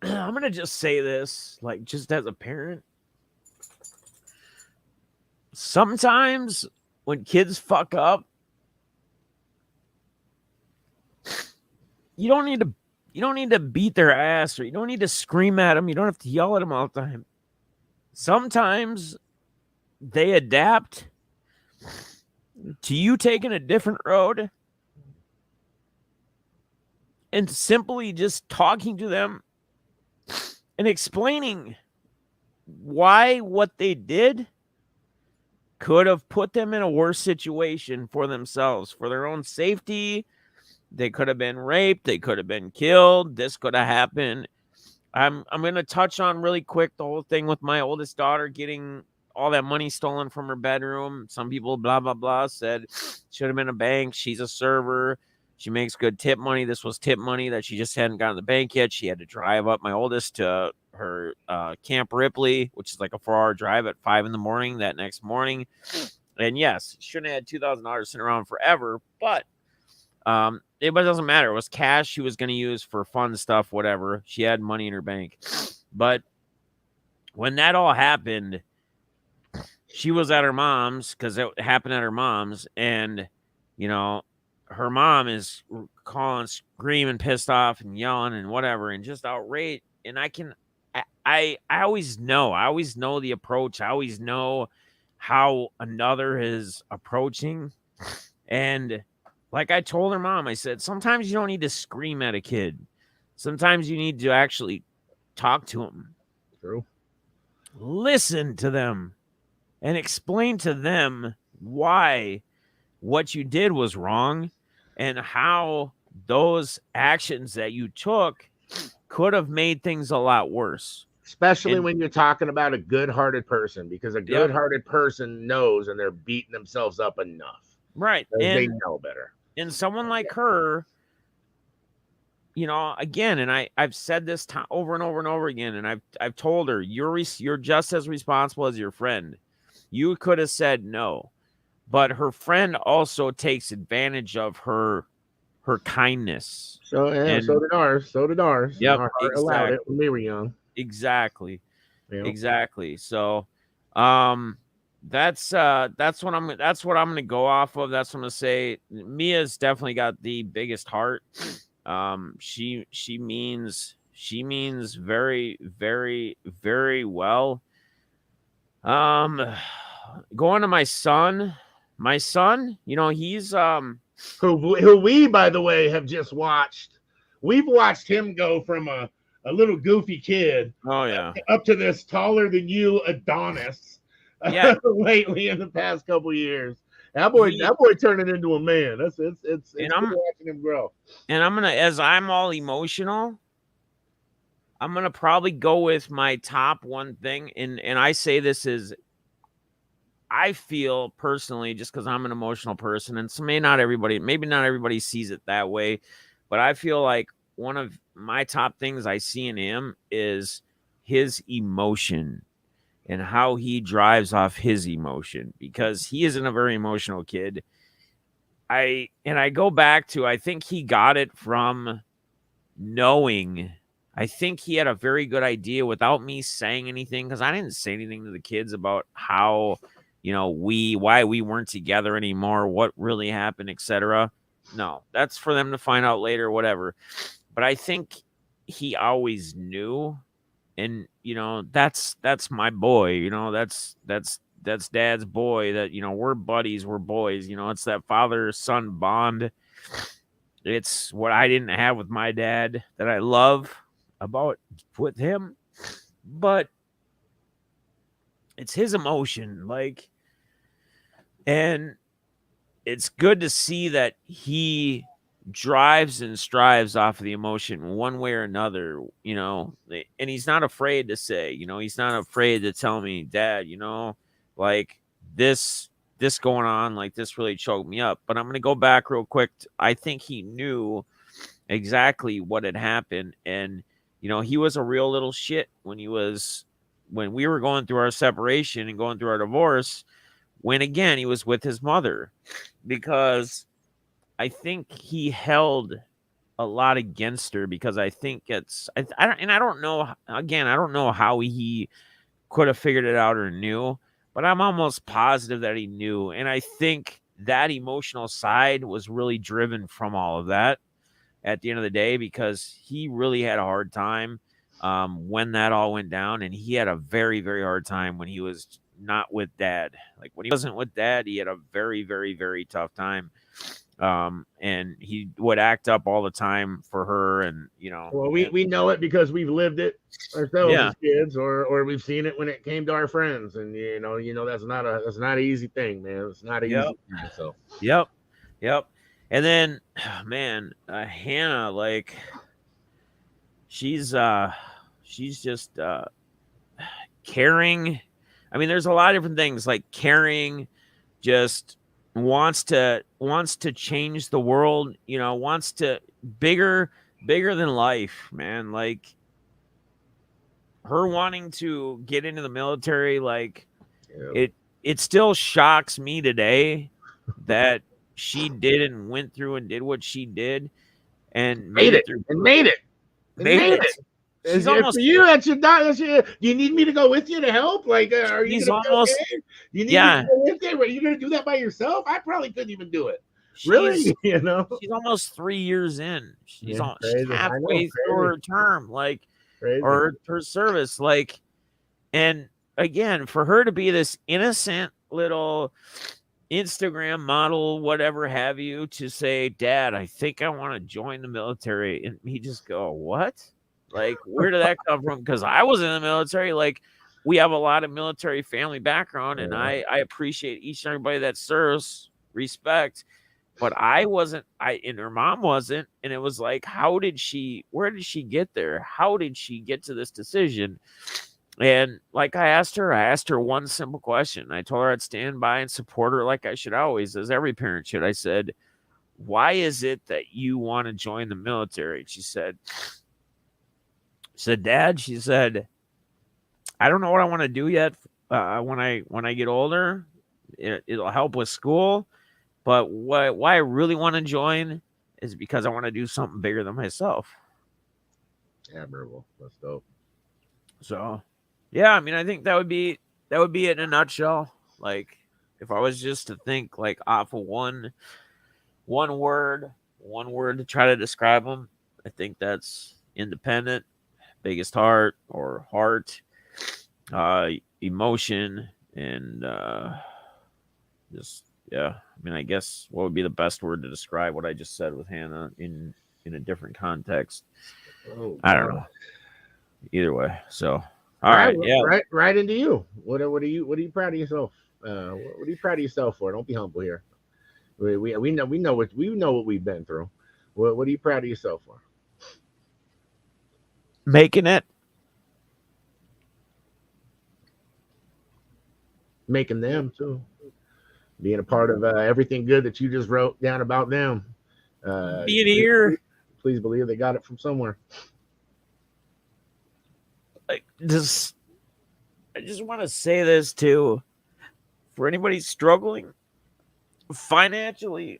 I'm going to just say this, like, just as a parent. Sometimes when kids fuck up, you don't need to beat their ass, or you don't need to scream at them. You don't have to yell at them all the time. Sometimes they adapt to you taking a different road, and simply just talking to them and explaining why what they did could have put them in a worse situation for themselves, for their own safety. They could have been raped. They could have been killed. This could have happened. I'm going to touch on really quick the whole thing with my oldest daughter getting all that money stolen from her bedroom. Some people, blah, blah, blah, said should have been a bank. She's a server. She makes good tip money. This was tip money that she just hadn't gotten to the bank yet. She had to drive up my oldest to her Camp Ripley, which is like a 4-hour drive at 5 a.m. that next morning. And yes, shouldn't have had $2,000 sitting around forever, but it doesn't matter. It was cash she was going to use for fun stuff, whatever. She had money in her bank. But when that all happened, she was at her mom's, because it happened at her mom's, and you know, her mom is calling, screaming, pissed off, and yelling and whatever, and just outraged. And I always know. I always know the approach. I always know how another is approaching. And like I told her mom, I said, sometimes you don't need to scream at a kid. Sometimes you need to actually talk to them, True. listen to them, and explain to them why what you did was wrong and how those actions that you took could have made things a lot worse. Especially And when you're talking about a good-hearted person, because a yep, good-hearted person knows, and they're beating themselves up enough right. because they know better. And someone like her, again, and I've said this over and over and over again, and I've told her, you're just as responsible as your friend. You could have said no, but her friend also takes advantage of her kindness. So yeah, so And did ours. So did ours. yep, Our heart allowed it exactly. when we were young. Exactly. You know? Exactly. So, that's what I'm gonna go off of. That's what I'm gonna say. Mia's definitely got the biggest heart. She means very, very, very well. Um, Going to my son, he's Who we, by the way, have just watched. We've watched him go from a little goofy kid oh yeah, up to this taller than you Adonis yeah. lately in the past couple years. That He boy turning into a man. It's and good watching him grow. I'm gonna, as I'm all emotional, I'm gonna probably go with my top one thing, and I say this is, I feel personally, just because I'm an emotional person, and so maybe not everybody sees it that way, but I feel like one of my top things I see in him is his emotion and how he drives off his emotion, because he isn't a very emotional kid. I go back to, I think he got it from knowing. I think he had a very good idea without me saying anything, because I didn't say anything to the kids about how, why we weren't together anymore, what really happened, etc. No, that's for them to find out later, whatever. But I think he always knew, and that's my boy. That's dad's boy. That we're buddies, we're boys. It's that father son bond. It's what I didn't have with my dad that I love about with him, but it's his emotion, and it's good to see that he drives and strives off of the emotion one way or another, and he's not afraid to say, he's not afraid to tell me, Dad, like this going on, like this really choked me up. But I'm going to go back real quick. I think he knew exactly what had happened. And, he was a real little shit when we were going through our separation and going through our divorce, when again, he was with his mother, because I think he held a lot against her, because I think I don't know, again, I don't know how he could have figured it out or knew, but I'm almost positive that he knew. And I think that emotional side was really driven from all of that at the end of the day, because he really had a hard time when that all went down. And he had a very, very hard time when he was not with dad. Like when he wasn't with dad, he had a very, very, very tough time. And he would act up all the time for her. And, Well, we know it because we've lived it ourselves yeah, as kids, or we've seen it when it came to our friends, and that's not an easy thing, man. It's not an yep, easy thing. So yep. And then, man, Hannah, like she's just caring. I mean, there's a lot of different things, like caring, just wants to change the world, wants to bigger than life, man. Like her wanting to get into the military, like yeah. it still shocks me today that she did and went through and did what she did and made made it it through. and made it and Made made it. it. She's For almost. you, that's your not. Do you need me to go with you to help? Like, are you She's gonna be almost. okay? You need me to Yeah. go with you? Are you gonna do that by yourself? I probably couldn't even do it. She's Really? You know? she's almost 3 years in. Yeah, She's crazy. I know, halfway through crazy, her term, like, crazy. or her service, like, and again, for her to be this innocent little Instagram model, whatever have you, to say, "Dad, I think I want to join the military," and he just go, "What? Like, where did that come from?" Because I was in the military. Like, we have a lot of military family background, and Yeah. I appreciate each and everybody that serves, respect. But I wasn't. And her mom wasn't, and it was like, how did she? Where did she get there? How did she get to this decision? And like I asked her one simple question. I told her I'd stand by and support her like I should always, as every parent should. I said, "Why is it that you want to join the military?" She said, "Dad," she said, "I don't know what I want to do yet. When I get older, it'll help with school. But why I really want to join is because I want to do something bigger than myself." Admirable. That's dope. So, yeah, I mean, I think that would be it in a nutshell. Like, if I was just to think like off of one word, one word to try to describe them, I think that's independent, biggest heart or heart, uh, emotion, and just yeah. I mean, I guess what would be the best word to describe what I just said with Hannah in a different context? Oh I don't God. know. Either way, so all All right, right, yeah. right into you. What are you proud of yourself? What are you proud of yourself for? Don't be humble here. We know what we've been through. What are you proud of yourself for? Making it. Making them too. Being a part of everything good that you just wrote down about them. Being Please, here, please believe they got it from somewhere. like this, I just want to say this too. For anybody struggling financially,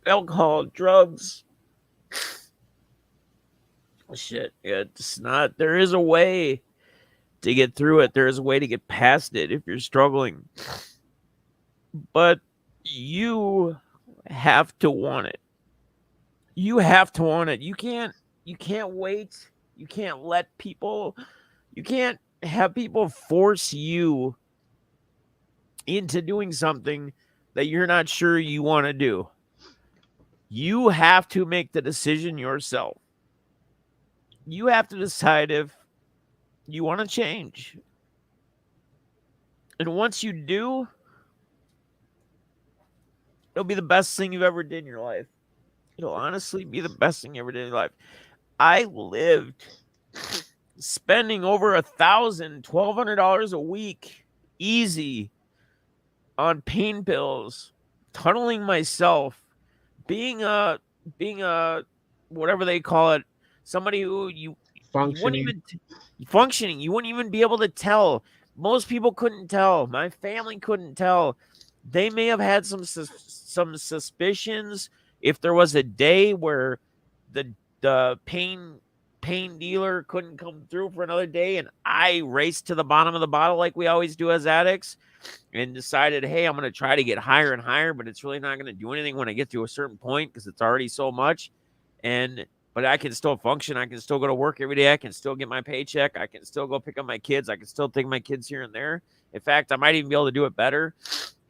alcohol, drugs, shit, it's not, there is a way to get through it. There is a way to get past it if you're struggling. But you have to want it. You have to want it. You can't wait. You can't let people you can't have people force you into doing something that you're not sure you want to do. You have to make the decision yourself. You have to decide if you want to change. And once you do, it'll be the best thing you've ever did in your life. It'll honestly be the best thing you ever did in your life. I lived spending over $1,200 a week easy on pain pills, tunneling myself, being a being a whatever they call it, somebody who you wouldn't Functioning. even functioning. You wouldn't even be able to tell. Most people couldn't tell. My family couldn't tell. They may have had some suspicions if there was a day where the pain dealer couldn't come through for another day and I raced to the bottom of the bottle like we always do as addicts and decided, hey, I'm going to try to get higher and higher, but it's really not going to do anything when I get to a certain point because it's already so much. But I can still function. I can still go to work every day. I can still get my paycheck. I can still go pick up my kids. I can still take my kids here and there. In fact, I might even be able to do it better.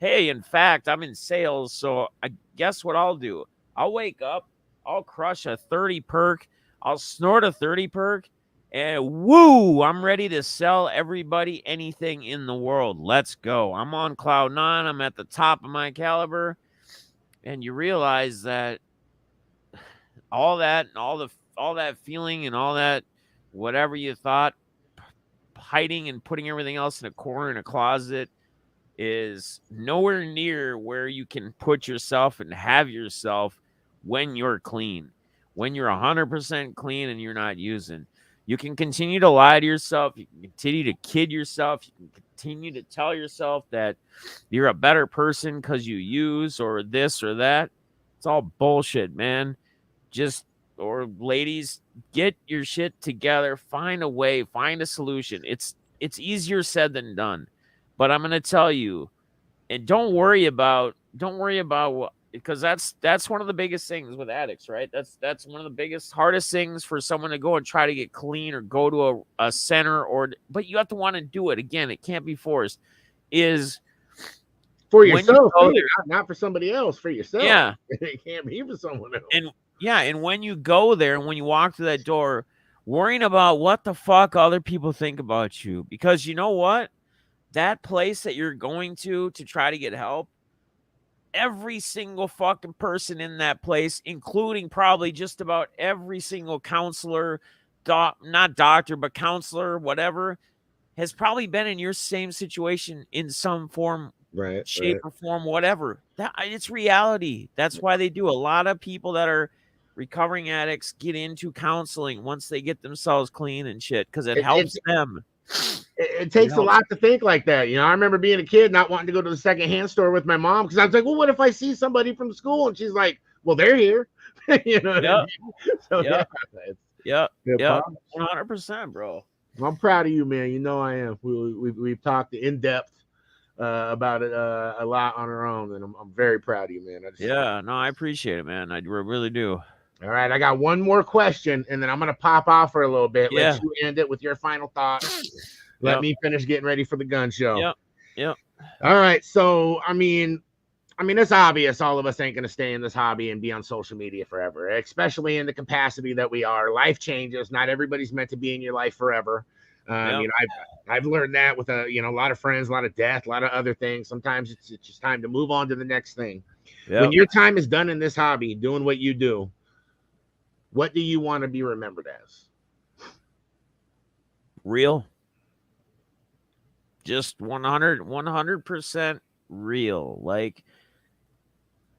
Hey, in fact, I'm in sales. So I guess what I'll do? I'll wake up. I'll crush a 30 perk. I'll snort a 30 perk. And woo, I'm ready to sell everybody anything in the world. Let's go. I'm on cloud nine. I'm at the top of my caliber. And you realize that all that and all that feeling and all that whatever you thought hiding and putting everything else in a corner in a closet is nowhere near where you can put yourself and have yourself when you're clean, when you're 100% clean and you're not using. You can continue to lie to yourself. You can continue to kid yourself. You can continue to tell yourself that you're a better person because you use or this or that. It's all bullshit, man. Just, or ladies, get your shit together. Find a way. Find a solution. It's easier said than done. But I'm going to tell you, and don't worry about don't worry about what, because that's one of the biggest things with addicts, right? That's one of the biggest, hardest things for someone to go and try to get clean or go to a center, or but you have to want to do it. Again, it can't be forced. Is For when you yourself, go too, there, not for somebody else. For yourself, yeah, it can't be for someone else. and yeah, and when you go there and when you walk through that door, worrying about what the fuck other people think about you, because you know what, that place that you're going to try to get help, every single fucking person in that place, including probably just about every single counselor, not doctor, but counselor, whatever, has probably been in your same situation in some form, Right, shape, right. or form, whatever. That it's reality. That's why they do. A lot of people that are recovering addicts get into counseling once they get themselves clean and shit, because it It, helps it, them. it It takes a helps. lot to think like that. I remember being a kid not wanting to go to the secondhand store with my mom because I was like, well, what if I see somebody from school? And she's like, well, they're here. You know what I Yep. mean? So yeah, Yep. it's Yep. good Yep. pops. 100%, bro. I'm proud of you, man. You know I am. We've talked in depth about it a lot on our own, and I'm very proud of you, man. Yeah. No, I appreciate it, man. I really do. All right, I got one more question, and then I'm gonna pop off for a little bit. Let Yeah. you end it with your final thoughts. Let Yep. me finish getting ready for the gun show. Yep. Yep. All right, so I mean, it's obvious all of us ain't going to stay in this hobby and be on social media forever, especially in the capacity that we are. Life changes. Not everybody's meant to be in your life forever. Yep. I've learned that with a lot of friends, a lot of death, a lot of other things. Sometimes it's just time to move on to the next thing. When Yep. your time is done in this hobby, doing what you do, what do you want to be remembered as? Real. Just 100% real. Like,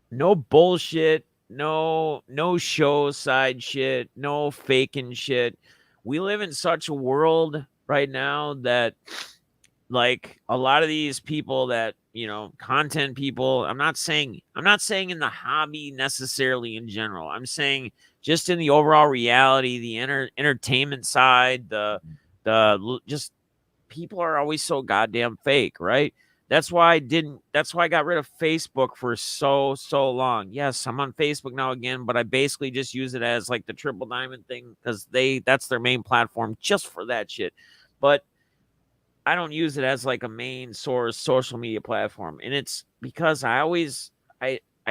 no bullshit, no show side shit, no faking shit. We live in such a world right now that, like, a lot of these people that, content people, I'm not saying in the hobby necessarily in general. I'm saying just in the overall reality, the entertainment side, just people are always so goddamn fake, right? That's why I got rid of Facebook for so long. Yes, I'm on Facebook now again, but I basically just use it as like the triple diamond thing, because that's their main platform just for that shit. But I don't use it as like a main source social media platform. And it's because I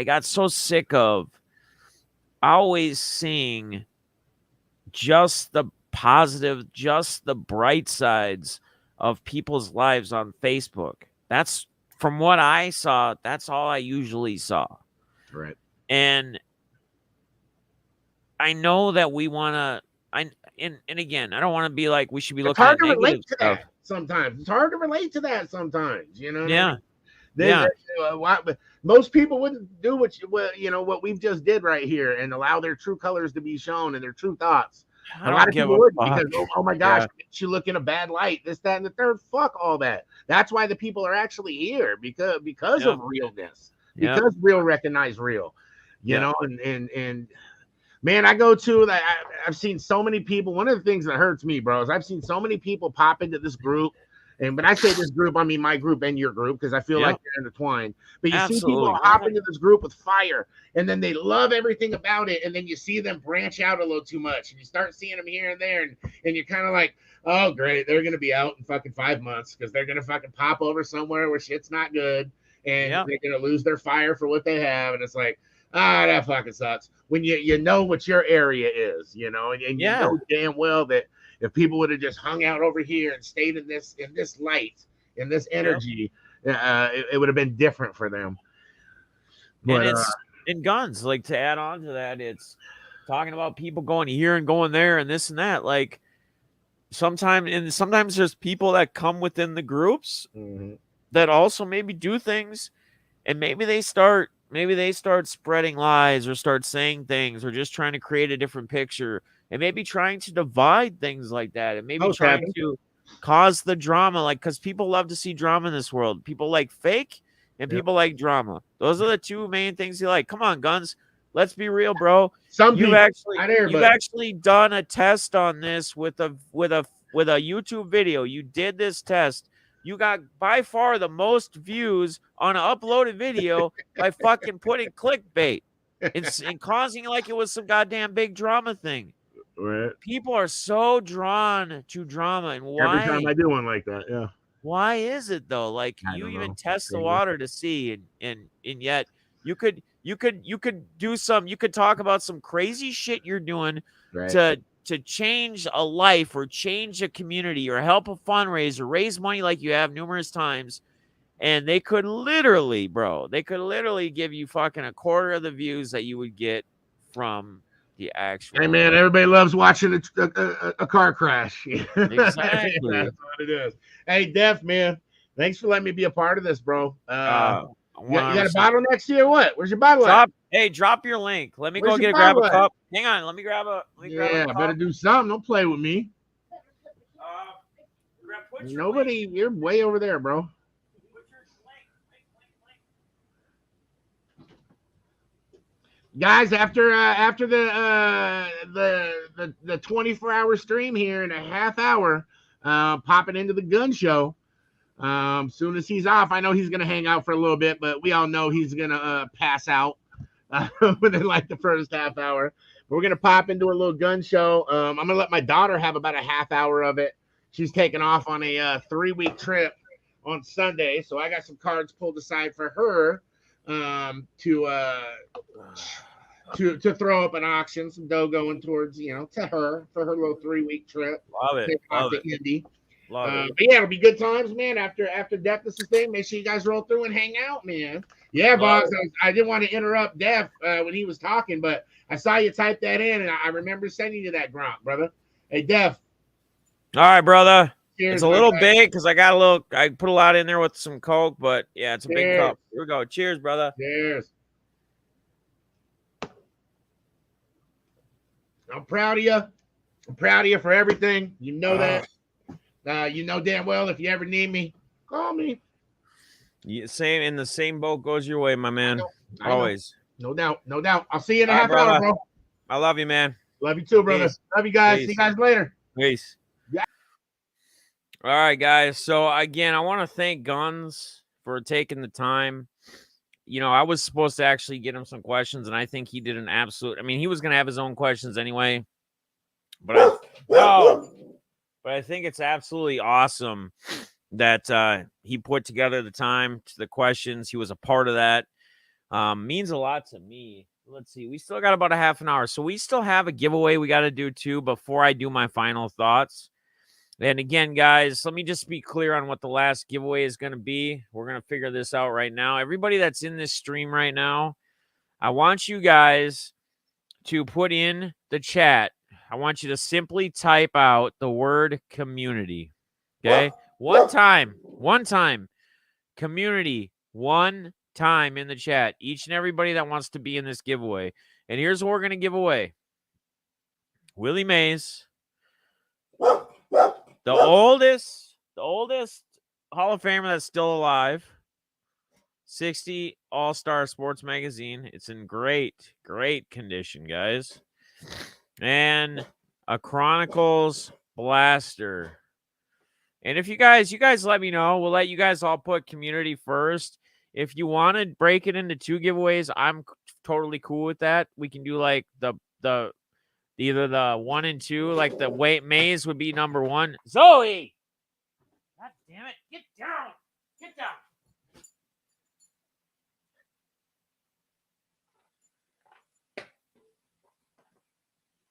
got so sick of always seeing just the positive, just the bright sides of people's lives on Facebook. That's from what I saw, that's all I usually saw. Right. And I know that we want to, and again, I don't want to be like we should be It's looking hard at to negative relate to stuff. that sometimes. It's hard to relate to that sometimes. You know what I mean? Yeah. Yeah. Most people wouldn't do what we've just did right here and allow their true colors to be shown and their true thoughts. I A lot don't of give people a wouldn't fuck. because oh my gosh, Yeah. you look in a bad light, this, that, and the third. Fuck all that. That's why the people are actually here because Yep. of realness, Yep. because real recognize real. Yep. And man, I go to that. I've seen so many people. One of the things that hurts me, bro, is I've seen so many people pop into this group. And when I say this group, I mean my group and your group, because I feel like Yep. they're intertwined. But you see people Absolutely. hop into this group with fire, and then they love everything about it, and then you see them branch out a little too much, and you start seeing them here and there, and you're kind of like, oh great, they're gonna be out in fucking 5 months because they're gonna fucking pop over somewhere where shit's not good, and Yep. they're gonna lose their fire for what they have, and it's like, that fucking sucks. When you know what your area is, and you Yeah. know damn well that if people would have just hung out over here and stayed in this light, in this Yep. energy, it would have been different for them. And But it's in guns, like, to add on to that, it's talking about people going here and going there and this and that. Like, sometimes there's people that come within the groups mhm. that also maybe do things, and maybe they start spreading lies or start saying things or just trying to create a different picture, and maybe trying to divide things like that, and maybe Most trying happen. to cause the drama, like, because people love to see drama in this world. People like fake and Yep. people like drama. Those are the two main things you like. Come on, Guns, let's be real, bro. Some you've people, actually not you've everybody. actually done a test on this with a YouTube video. You did this test You got by far the most views on an uploaded video by fucking putting clickbait and causing like it was some goddamn big drama thing. Right. People are so drawn to drama, and Every time why? I do one like that, yeah. Why is it though? Like I you don't even know. test the Crazy. water to see, and yet you could do some. You could talk about some crazy shit you're doing Right. to change a life or change a community or help a fundraiser, raise money like you have numerous times. And they could literally, bro, they could literally give you fucking a quarter of the views that you would get from the Hey actual. man, everybody loves watching a car crash. That's Exactly. what it is. Hey, Def, man, thanks for letting me be a part of this, bro. You got a 100%. bottle next to you or what? Where's your bottle at? Drop your link. Let me Where's go your grab a bottle at? cup. Hang on, let me grab a Yeah, better cup. do something. Don't play with me. Uh, put your link. Nobody, you're way over there, bro. Put your link. Guys, after the 24-hour stream here in a half hour, popping into the gun show. Soon as he's off, I know he's gonna hang out for a little bit, but we all know he's gonna pass out within like the first half hour. We're gonna pop into a little gun show. I'm gonna let my daughter have about a half hour of it. She's taking off on a 3-week trip on Sunday, so I got some cards pulled aside for her to throw up an auction, some dough going towards to her for her little 3-week trip. Love it. Take off Love to it. Indy. Love it. But yeah, it'll be good times, man. After Def this thing, make sure you guys roll through and hang out, man. Yeah, Love Boggs, I didn't want to interrupt Def when he was talking, but I saw you type that in, and I remember sending you that Gronk, brother. Hey, Def. All right, brother. Cheers, It's a my little friend. big because I put a lot in there with some Coke, but yeah, it's a big cup. Here we go. Cheers, brother. Cheers. I'm proud of you. I'm proud of you for everything. You know that. You know damn well if you ever need me, call me. Same in the same boat goes your way, my man. I know. Always. No doubt. No doubt. I'll see you in a All right, half hour, brother. bro. I love you, man. Love you too, brother. Peace. Love you guys. Peace. See you guys later. Peace. Yeah. All right, guys. So again, I want to thank Guns for taking the time. I was supposed to actually get him some questions, and I think he did an absolute. I mean, he was going to have his own questions anyway, but I think it's absolutely awesome that he put together the time to the questions. He was a part of that. Means a lot to me. Let's see. We still got about a half an hour, so we still have a giveaway we got to do too before I do my final thoughts. And again, guys, let me just be clear on what the last giveaway is going to be. We're going to figure this out right now. Everybody that's in this stream right now, I want you guys to put in the chat. I want you to simply type out the word community. Okay? One time. Community. One time in the chat. Each and everybody that wants to be in this giveaway. And here's what we're going to give away. Willie Mays. The oldest Hall of Famer that's still alive. 60 All-Star Sports Magazine. It's in great condition, guys. And a Chronicles blaster. And if you guys let me know. We'll let you guys all put community first. If you want to break it into 2 giveaways, I'm totally cool with that. We can do like the either the 1 and 2, like the Maze would be number 1. Zoe! God damn it. Get down.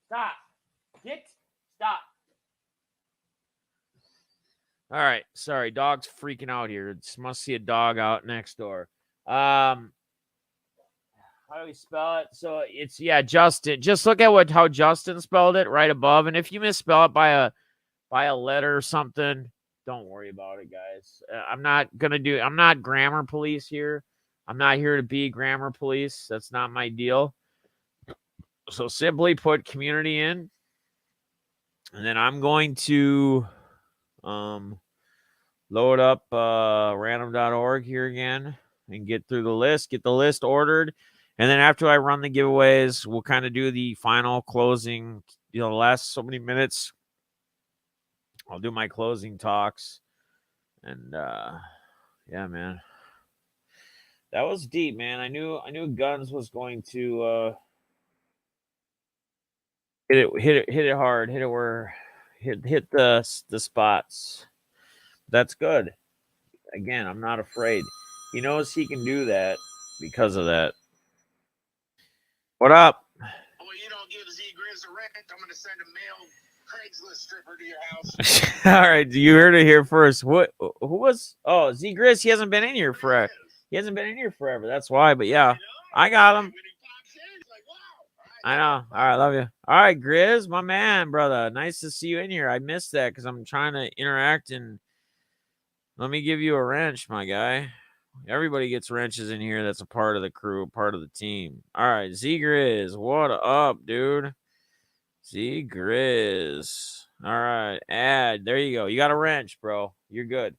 Stop. Stop. All right. Sorry. Dog's freaking out here. Must see a dog out next door. How do we spell it? So it's Justin. Just look at how Justin spelled it right above. And if you misspell it by a letter or something, don't worry about it, guys. I'm not grammar police here. I'm not here to be grammar police. That's not my deal. So simply put community in. And then I'm going to load up random.org here again and get through the list, get the list ordered. And then after I run the giveaways, we'll kind of do the final closing, the last so many minutes. I'll do my closing talks. And yeah, man, that was deep, man. I knew Guns was going to hit it hard, hit it where hit the spots. That's good. Again, I'm not afraid. He knows he can do that because of that. What up? Well, you don't give Z Grizz a rent, I'm going to send a male Craigslist stripper to your house. All right, you heard it here first. What? Who was? Oh, Z Grizz. He hasn't been in here forever. He hasn't been in here forever. That's why. But yeah, I got him. I know. All right, love you. All right, Grizz, my man, brother. Nice to see you in here. I missed that because I'm trying to interact and let me give you a wrench, my guy. Everybody gets wrenches in here. That's a part of the crew, part of the team. All right, Z Grizz, what up, dude? Z Grizz. All right, add. There you go. You got a wrench, bro. You're good.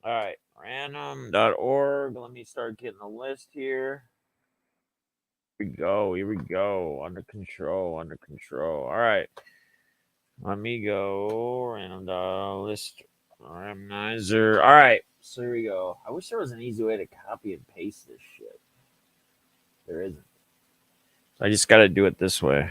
All right, random.org. Let me start getting the list here. Here we go. Here we go. Under control. Under control. All right. Let me go. Random list randomizer. All right. So here we go. I wish there was an easy way to copy and paste this shit. There isn't. So I just got to do it this way.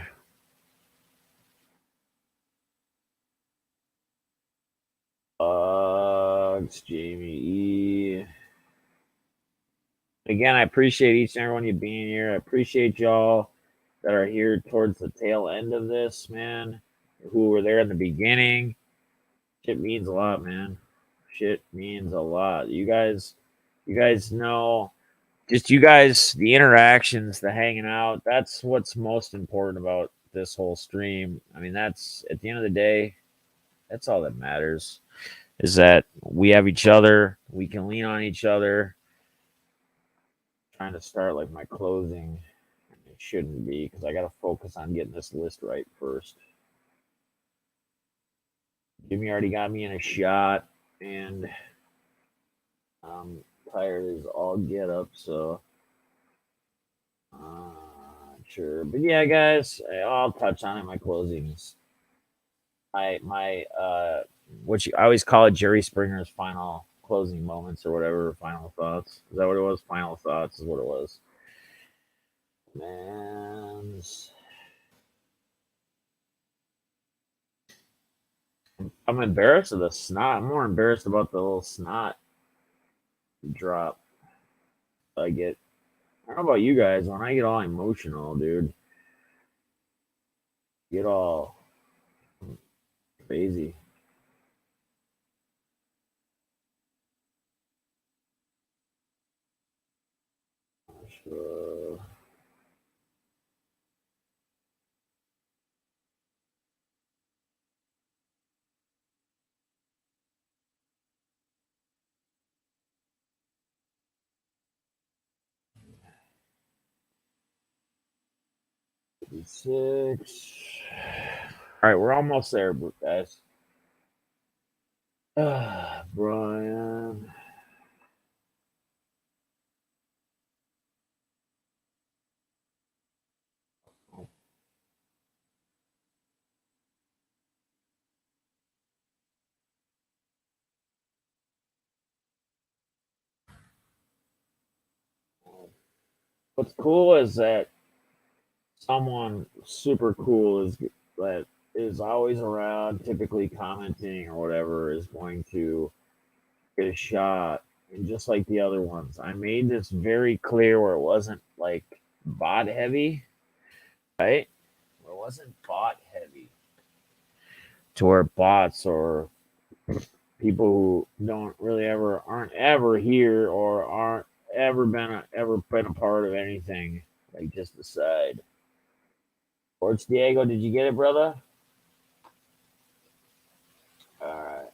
It's Jamie E. Again, I appreciate each and every one of you being here. I appreciate y'all that are here towards the tail end of this, man. Who were there in the beginning. Shit means a lot, man. Shit means a lot. You guys know, just you guys, the interactions, the hanging out, that's what's most important about this whole stream. I mean, that's at the end of the day, that's all that matters. Is that we have each other, we can lean on each other. Trying to start like my closing. It shouldn't be because I got to focus on getting this list right first. Jimmy already got me in a shot, and I'm tired as all get up, so sure. But yeah, guys, I'll touch on it in my closings. My what I always call it Jerry Springer's final closing moments or whatever, final thoughts. Is that what it was? Final thoughts is what it was. Man, I'm embarrassed of the snot. I'm more embarrassed about the little snot drop I get. I don't know about you guys. When I get all emotional, dude, get all crazy. Uh, 56. All right, we're almost there, guys. Brian. What's cool is that someone super cool is that is always around, typically commenting or whatever, is going to get a shot. And just like the other ones, I made this very clear where it wasn't like bot heavy, right? Where it wasn't bot heavy to where bots or people who don't really aren't ever here or aren't ever been a part of anything like just the side. Sports Diego, did you get it, brother? All right.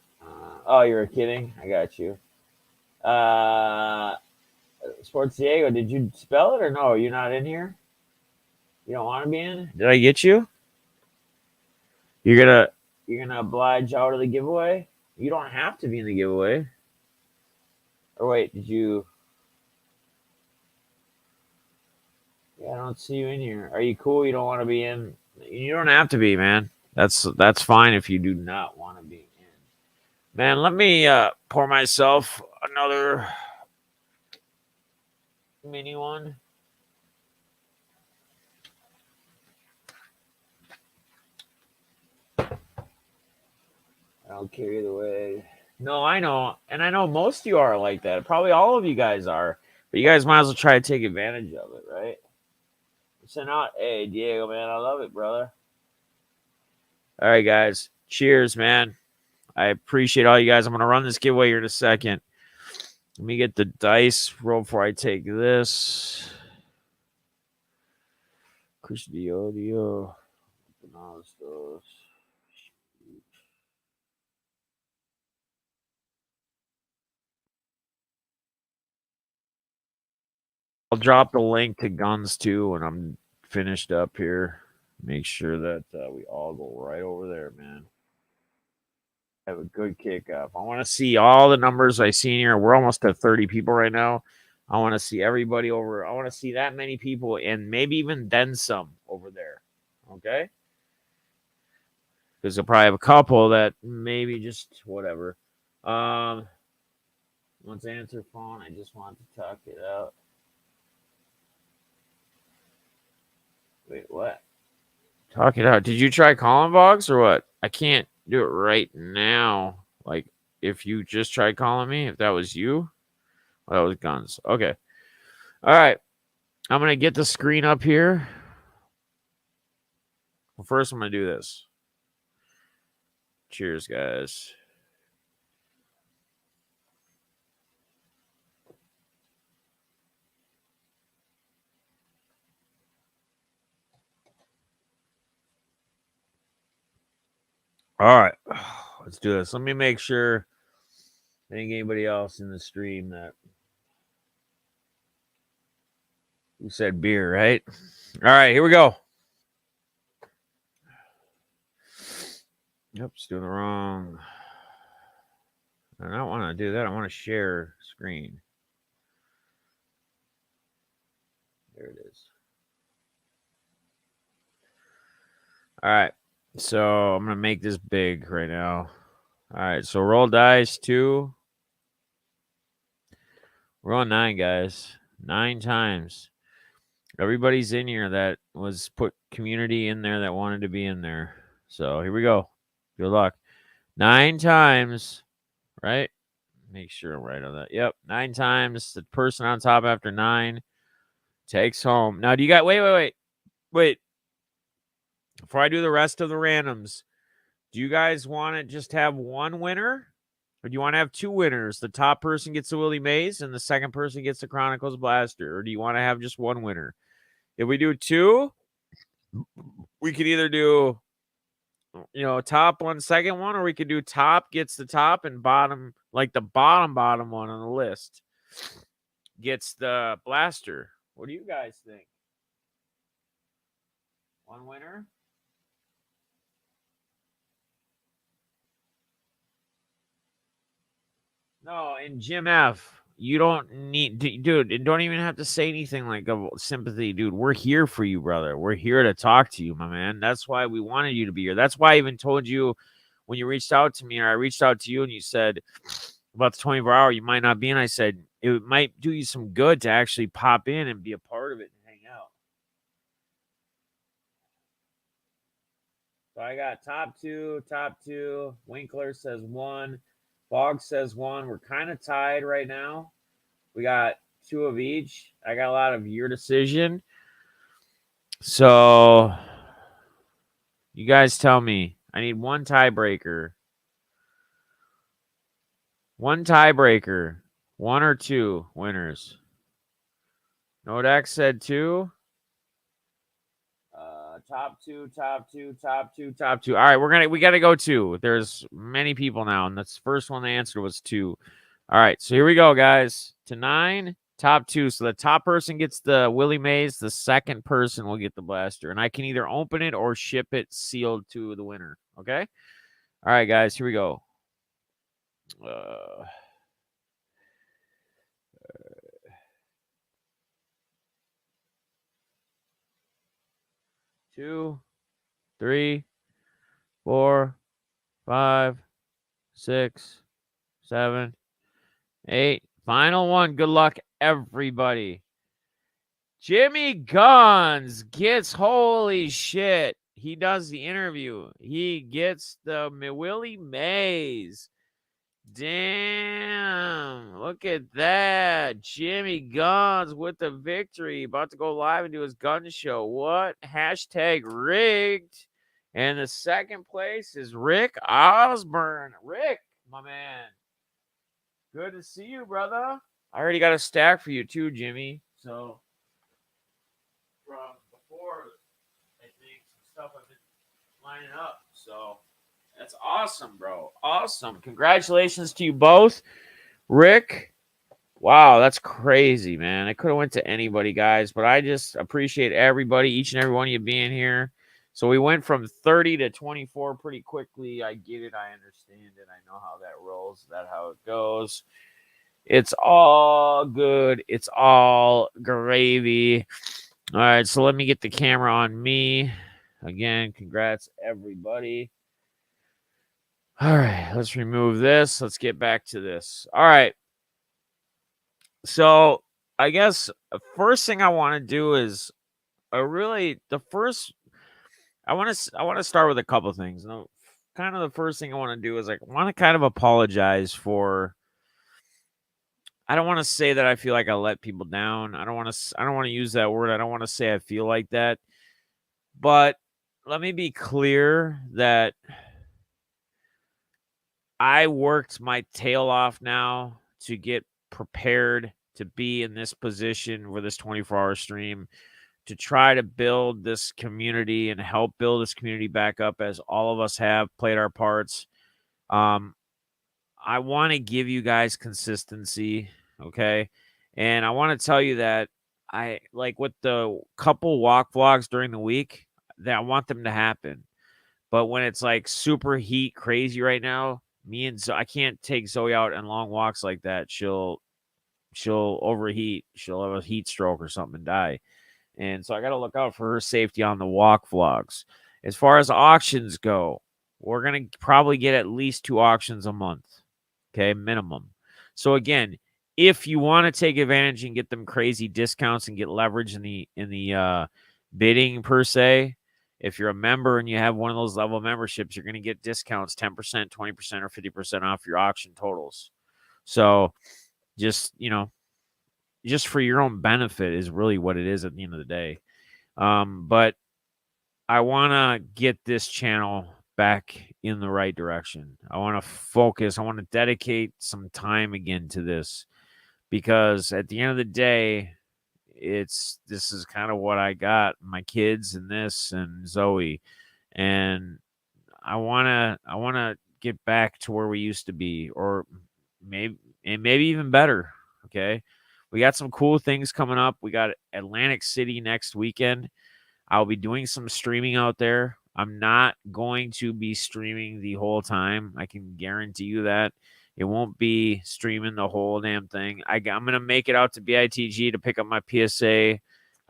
Oh, you were kidding. I got you. Uh, Sports Diego, did you spell it or no? You're not in here. You don't want to be in. Did I get you? You're gonna you're gonna oblige out of the giveaway. You don't have to be in the giveaway. Or wait, did you? Yeah, I don't see you in here. Are you cool? You don't want to be in. You don't have to be, man. That's fine if you do not want to be in. Man, let me pour myself another mini one. I'll carry the way. No, I know. And I know most of you are like that. Probably all of you guys are. But you guys might as well try to take advantage of it, right? Send out, hey, Diego, man, I love it, brother. All right, guys. Cheers, man. I appreciate all you guys. I'm going to run this giveaway here in a second. Let me get the dice roll before I take this. Chris Dio. I'll drop the link to guns too when I'm finished up here. Make sure that we all go right over there, man. Have a good kickoff. I want to see all the numbers I see in here. We're almost at 30 people right now. I want to see everybody over. I want to see that many people and maybe even then some over there. Okay? Because I'll probably have a couple that maybe just whatever. Once I answer phone, I just want to talk it out. Wait, what? Talk it out. Did you try calling Boggs or what? I can't do it right now. Like, if you just tried calling me, if that was you, well, that was guns. Okay. All right. I'm going to get the screen up here. Well, first, I'm going to do this. Cheers, guys. All right. Let's do this. Let me make sure I didn't get anybody else in the stream that who said beer, right? All right, here we go. Oops, doing the wrong. I don't want to do that. I want to share screen. There it is. All right. So I'm going to make this big right now. All right. So roll dice 2. We're on 9, guys. 9 times. Everybody's in here that was put community in there that wanted to be in there. So here we go. Good luck. 9 times, right? Make sure I'm right on that. Yep. 9 times. The person on top after 9 takes home. Now, do you got, wait. Before I do the rest of the randoms, do you guys want to just have one winner? Or do you want to have 2 winners? The top person gets the Willie Mays and the second person gets the Chronicles Blaster. Or do you want to have just one winner? If we do 2, we could either do, top one, second one, or we could do top gets the top and bottom, like the bottom one on the list gets the blaster. What do you guys think? One winner? No, and Jim F, you don't need, dude, and don't even have to say anything like a sympathy, dude. We're here for you, brother. We're here to talk to you, my man. That's why we wanted you to be here. That's why I even told you when you reached out to me, or I reached out to you and you said about the 24-hour, you might not be in. I said it might do you some good to actually pop in and be a part of it and hang out. So I got top two. Winkler says 1. Boggs says 1. We're kind of tied right now. We got 2 of each. I got a lot of your decision. So you guys tell me. I need one tiebreaker. One tiebreaker. 1 or 2 winners. Nodak said 2. Top two. All right, we gotta go 2. There's many people now, and that's the first one they answered was 2. All right, so here we go, guys. To 9, top 2. So the top person gets the Willie Mays. The second person will get the blaster, and I can either open it or ship it sealed to the winner. Okay. All right, guys. Here we go. 2, 3, 4, 5, 6, 7, 8. Final one. Good luck, everybody. Jimmy Guns gets, holy shit. He does the interview. He gets the Willie Mays. Damn. Look at that. Jimmy Guns with the victory. About to go live and do his gun show. What? Hashtag rigged. And the second place is Rick Osborne. Rick, my man. Good to see you, brother. I already got a stack for you too, Jimmy. So from before, I think some stuff I've been lining up. So that's awesome, bro. Awesome. Congratulations to you both. Rick, wow, that's crazy, man. I could have went to anybody, guys, but I just appreciate everybody, each and every one of you being here. So we went from 30 to 24 pretty quickly. I get it. I understand it. I know how that rolls. That's how it goes. It's all good. It's all gravy. All right, so let me get the camera on me. Again, congrats, everybody. All right, let's remove this. Let's get back to this. All right. So I guess the first thing I want to do is I want to start with a couple things. Now, kind of the first thing I want to do is I want to kind of apologize for. I don't want to say that I feel like I let people down. I don't want to use that word. I don't want to say I feel like that. But let me be clear that I worked my tail off now to get prepared to be in this position with this 24-hour stream to try to build this community and help build this community back up as all of us have played our parts. I want to give you guys consistency, okay? And I want to tell you that I like with the couple walk vlogs during the week that I want them to happen. But when it's like super heat crazy right now, I can't take Zoe out on long walks like that. She'll overheat. She'll have a heat stroke or something and die. And so I got to look out for her safety on the walk vlogs. As far as auctions go, we're going to probably get at least 2 auctions a month. Okay, minimum. So again, if you want to take advantage and get them crazy discounts and get leverage in the bidding per se, if you're a member and you have one of those level memberships, you're going to get discounts 10%, 20%, or 50% off your auction totals. So just, just for your own benefit is really what it is at the end of the day. But I want to get this channel back in the right direction. I want to focus. I want to dedicate some time again to this because at the end of the day, this is kind of what I got, my kids and this and Zoe. And I want to get back to where we used to be or maybe even better. Okay. We got some cool things coming up. We got Atlantic City next weekend. I'll be doing some streaming out there. I'm not going to be streaming the whole time. I can guarantee you that. It won't be streaming the whole damn thing. I'm going to make it out to BITG to pick up my PSA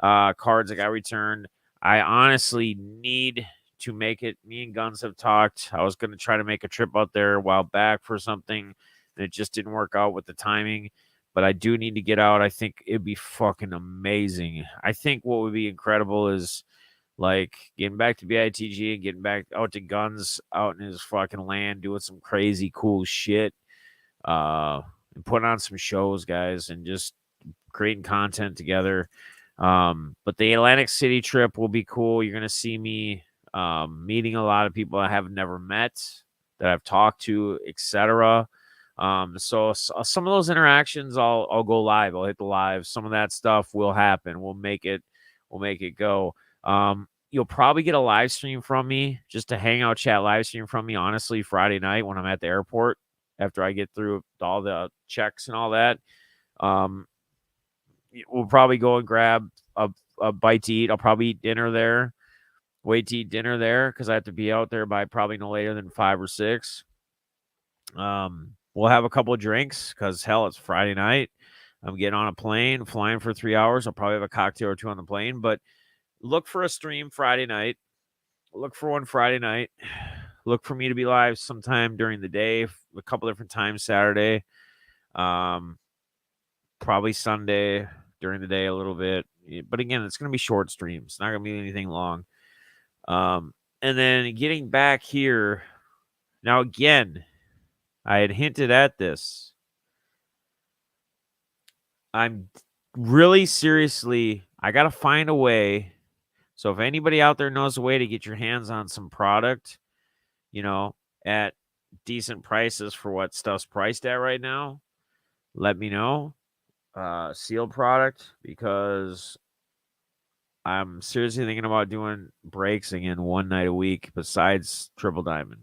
cards that got returned. I honestly need to make it. Me and Guns have talked. I was going to try to make a trip out there a while back for something. And it just didn't work out with the timing. But I do need to get out. I think it'd be fucking amazing. I think what would be incredible is like getting back to BITG and getting back out to Guns out in his fucking land, doing some crazy cool shit, and putting on some shows, guys, and just creating content together. But the Atlantic City trip will be cool. You're gonna see me meeting a lot of people I have never met, that I've talked to, etc. So some of those interactions, I'll go live. I'll hit the live. Some of that stuff will happen. We'll make it go. You'll probably get a live stream from me, just a hangout chat live stream from me, honestly, Friday night when I'm at the airport after I get through all the checks and all that. We'll probably go and grab a bite to eat. I'll probably eat dinner there. Wait to eat dinner there because I have to be out there by probably no later than 5 or 6. We'll have a couple of drinks because hell, it's Friday night. I'm getting on a plane, flying for 3 hours. I'll probably have a cocktail or 2 on the plane, but look for a stream Friday night. Look for one Friday night. Look for me to be live sometime during the day, a couple different times Saturday, probably Sunday during the day a little bit. But again, it's going to be short streams. It's not going to be anything long. And then getting back here. Now, again, I had hinted at this. I'm really seriously, I got to find a way. So if anybody out there knows a way to get your hands on some product, at decent prices for what stuff's priced at right now, let me know. Sealed product, because I'm seriously thinking about doing breaks again one night a week besides Triple Diamond.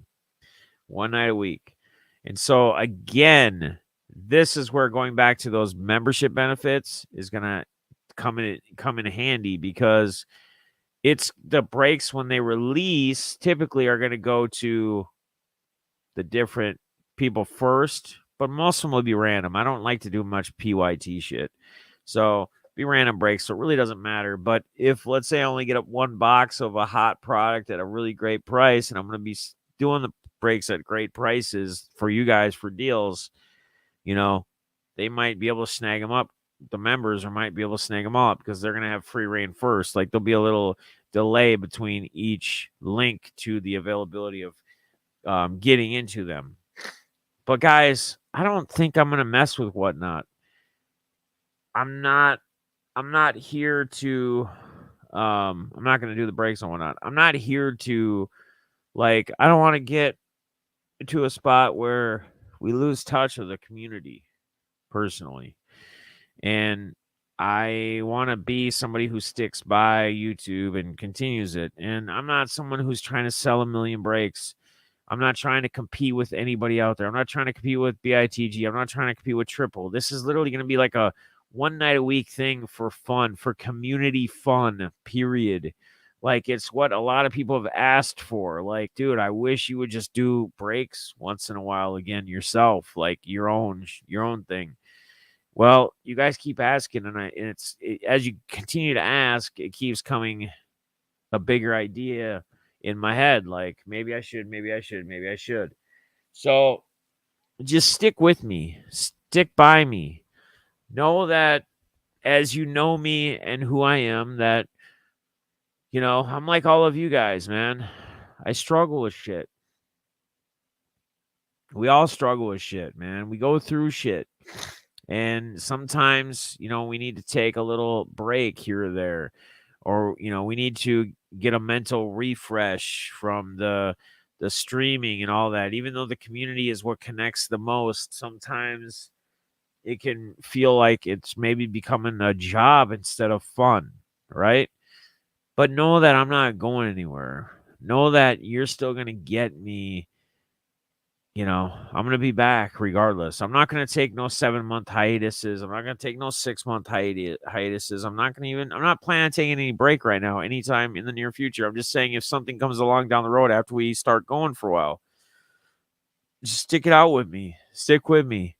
One night a week. And so again, this is where going back to those membership benefits is going to come in handy, because it's the breaks when they release typically are going to go to the different people first, but most of them will be random. I don't like to do much PYT shit. So be random breaks, so it really doesn't matter. But if, let's say, I only get up one box of a hot product at a really great price, and I'm going to be doing the breaks at great prices for you guys for deals, they might be able to snag them up. The members might be able to snag them all up because they're going to have free reign first. Like, there'll be a little delay between each link to the availability of getting into them. But guys, I don't think I'm going to mess with Whatnot. I'm not here to I'm not going to do the breaks on Whatnot. I'm not here to, I don't want to get to a spot where we lose touch with the community personally. And I want to be somebody who sticks by YouTube and continues it. And I'm not someone who's trying to sell a million breaks. I'm not trying to compete with anybody out there. I'm not trying to compete with BITG. I'm not trying to compete with Triple. This is literally going to be like a one night a week thing for fun, for community fun, period. Like, it's what a lot of people have asked for. Like, dude, I wish you would just do breaks once in a while again yourself, like your own thing. Well, you guys keep asking, and as you continue to ask, it keeps coming a bigger idea in my head. Like, maybe I should. So just stick with me, stick by me. Know that, as you know me and who I am, that, I'm like all of you guys, man. I struggle with shit. We all struggle with shit, man. We go through shit. And sometimes, we need to take a little break here or there, or, we need to get a mental refresh from the streaming and all that. Even though the community is what connects the most, sometimes it can feel like it's maybe becoming a job instead of fun, right? But know that I'm not going anywhere. Know that you're still going to get me. I'm going to be back regardless. I'm not going to take no 7-month hiatuses. I'm not going to take no 6-month hiatuses. I'm not planning on taking any break right now, anytime in the near future. I'm just saying, if something comes along down the road after we start going for a while, just stick it out with me. Stick with me.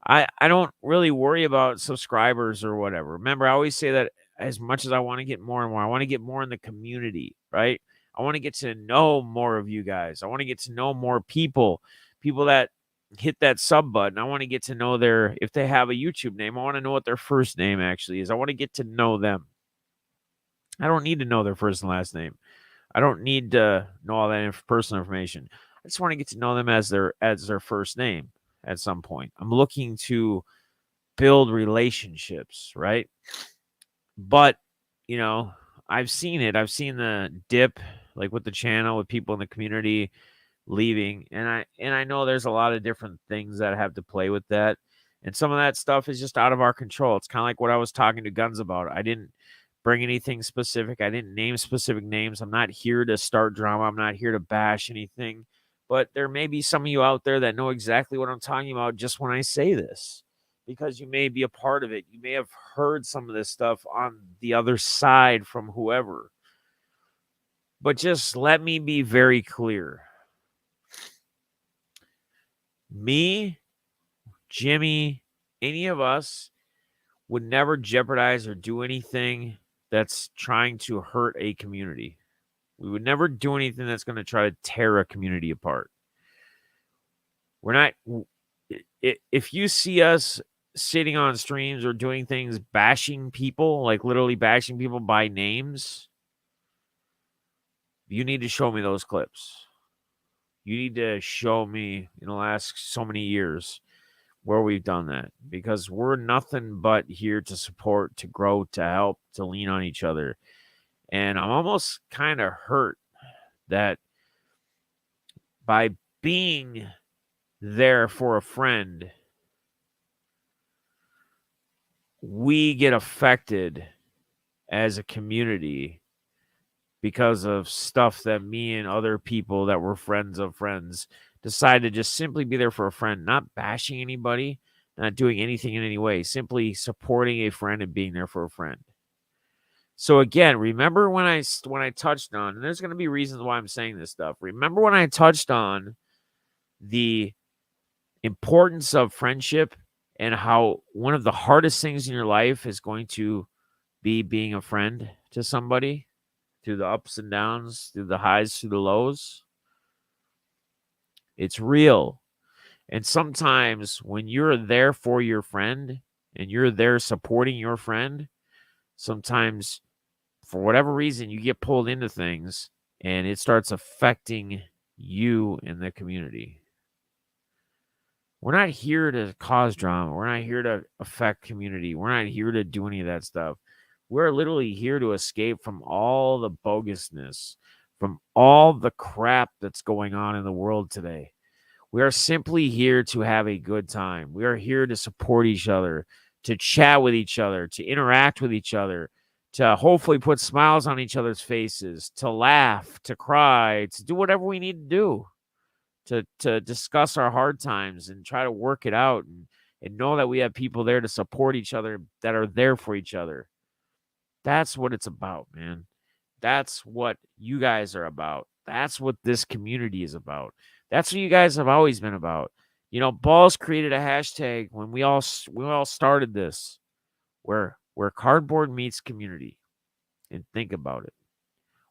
I don't really worry about subscribers or whatever. Remember, I always say that as much as I want to get more and more, I want to get more in the community, right? I want to get to know more of you guys. I want to get to know more people that hit that sub button. I want to get to know if they have a YouTube name, I want to know what their first name actually is. I want to get to know them. I don't need to know their first and last name. I don't need to know all that personal information. I just want to get to know them as their first name at some point. I'm looking to build relationships, right? But, I've seen it. I've seen the dip, like with the channel, with people in the community leaving. And I know there's a lot of different things that have to play with that. And some of that stuff is just out of our control. It's kind of like what I was talking to Guns about. I didn't bring anything specific. I didn't name specific names. I'm not here to start drama. I'm not here to bash anything. But there may be some of you out there that know exactly what I'm talking about just when I say this, because you may be a part of it. You may have heard some of this stuff on the other side from whoever. But just let me be very clear. Me, Jimmy, any of us would never jeopardize or do anything that's trying to hurt a community. We would never do anything that's going to try to tear a community apart. We're not, if you see us sitting on streams or doing things bashing people, like literally bashing people by names, you need to show me those clips. You need to show me in the last so many years where we've done that, because we're nothing but here to support, to grow, to help, to lean on each other. And I'm almost kind of hurt that by being there for a friend, we get affected as a community because of stuff that me and other people that were friends of friends decide to just simply be there for a friend, not bashing anybody, not doing anything in any way, simply supporting a friend and being there for a friend. So again, remember when I touched on, and there's going to be reasons why I'm saying this stuff. Remember when I touched on the importance of friendship and how one of the hardest things in your life is going to be being a friend to somebody through the ups and downs, through the highs, through the lows. It's real. And sometimes when you're there for your friend and you're there supporting your friend, sometimes for whatever reason you get pulled into things and it starts affecting you and the community. We're not here to cause drama. We're not here to affect community. We're not here to do any of that stuff. We're literally here to escape from all the bogusness, from all the crap that's going on in the world today. We are simply here to have a good time. We are here to support each other, to chat with each other, to interact with each other, to hopefully put smiles on each other's faces, to laugh, to cry, to do whatever we need to do, to discuss our hard times and try to work it out, and know that we have people there to support each other, that are there for each other. That's what it's about, man. That's what you guys are about. That's what this community is about. That's what you guys have always been about. You know, Balls created a hashtag when we all started this, where cardboard meets community. And think about it.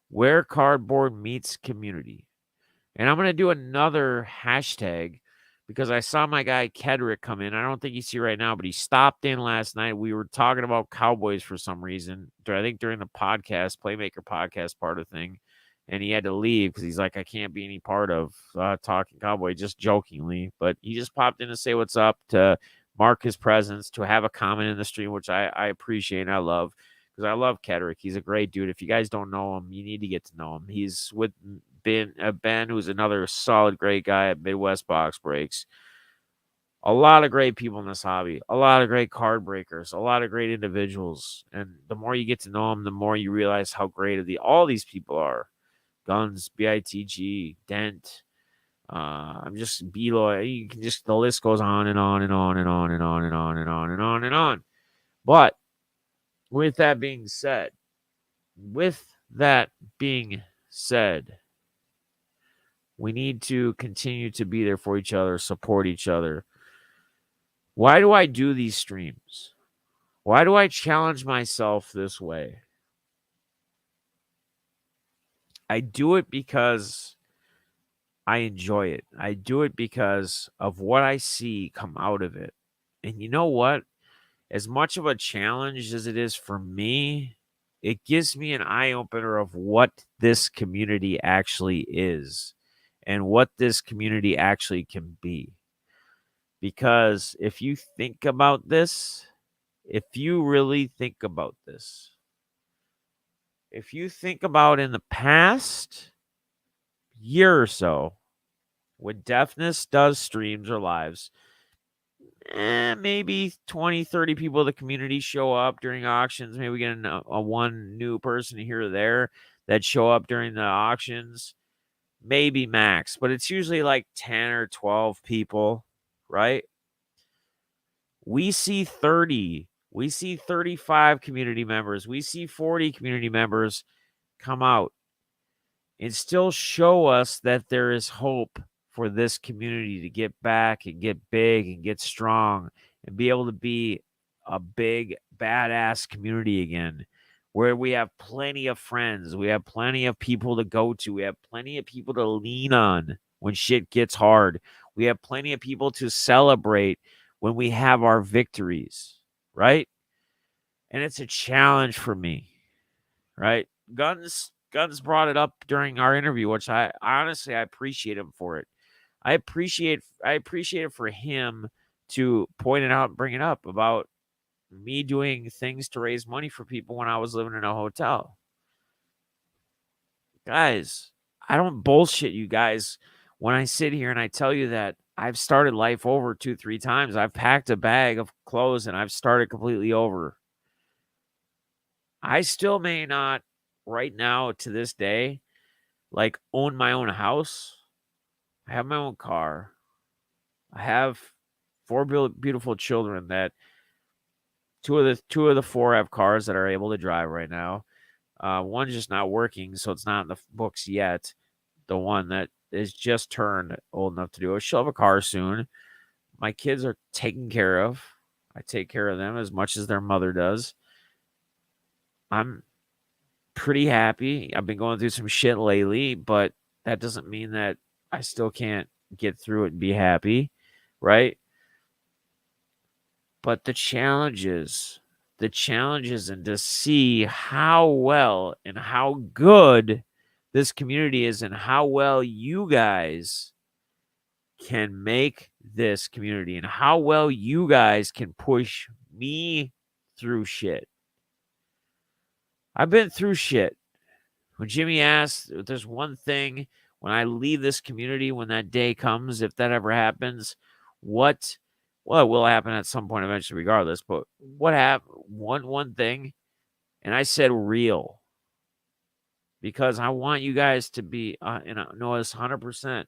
Where cardboard meets community. And I'm going to do another hashtag because I saw my guy Kedrick come in. I don't think he's here right now, but he stopped in last night. We were talking about Cowboys for some reason. I think during the podcast, Playmaker podcast part of the thing. And he had to leave because he's like, I can't be any part of talking Cowboy, just jokingly. But he just popped in to say what's up, to mark his presence, to have a comment in the stream, which I appreciate and I love. Because I love Kedrick. He's a great dude. If you guys don't know him, you need to get to know him. He's with Ben, who's another solid, great guy at Midwest Box Breaks. A lot of great people in this hobby. A lot of great card breakers. A lot of great individuals. And the more you get to know them, the more you realize how great all these people are. Guns, BITG, Dent. I'm just Beloy. You can just, the list goes on and on and on and on and on and on and on and on and on. But with that being said, we need to continue to be there for each other, support each other. Why do I do these streams? Why do I challenge myself this way? I do it because I enjoy it. I do it because of what I see come out of it. And you know what? As much of a challenge as it is for me, it gives me an eye opener of what this community actually is and what this community actually can be. Because if you think about this, if you really think about this, if you think about in the past year or so, when Deafness does streams or lives, maybe 20, 30 people of the community show up during auctions. Maybe we get a one new person here or there that show up during the auctions. Maybe max, but it's usually like 10 or 12 people, right? We see 30, we see 35 community members, we see 40 community members come out and still show us that there is hope for this community to get back and get big and get strong and be able to be a big, badass community again. where we have plenty of friends, we have plenty of people to go to, we have plenty of people to lean on when shit gets hard. We have plenty of people to celebrate when we have our victories, right? And it's a challenge for me, right? Guns brought it up during our interview, which I honestly I appreciate him for it. I appreciate it for him to point it out and bring it up about me doing things to raise money for people when I was living in a hotel. Guys, I don't bullshit you guys when I sit here and I tell you that I've started life over 2, 3 times. I've packed a bag of clothes and I've started completely over. I still may not right now to this day like own my own house. I have my own car. I have 4 beautiful children that two of the 4 have cars that are able to drive right now. One's just not working, so it's not in the books yet. The one that is just turned old enough to do it. She'll have a car soon. My kids are taken care of. I take care of them as much as their mother does. I'm pretty happy. I've been going through some shit lately, but that doesn't mean that I still can't get through it and be happy, right? But the challenges and to see how well and how good this community is and how well you guys can make this community and how well you guys can push me through shit. I've been through shit. When Jimmy asked, if there's one thing when I leave this community, when that day comes, if that ever happens, what well, it will happen at some point eventually, regardless. But what happened? One thing, and I said real because I want you guys to be, and I know this 100%.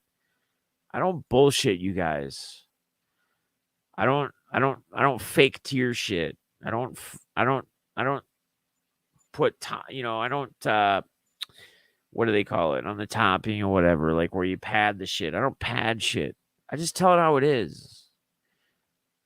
I don't bullshit you guys. I don't fake tear shit. I don't, I don't, I don't put, I don't, what do they call it on the topping or whatever, like where you pad the shit. I don't pad shit. I just tell it how it is.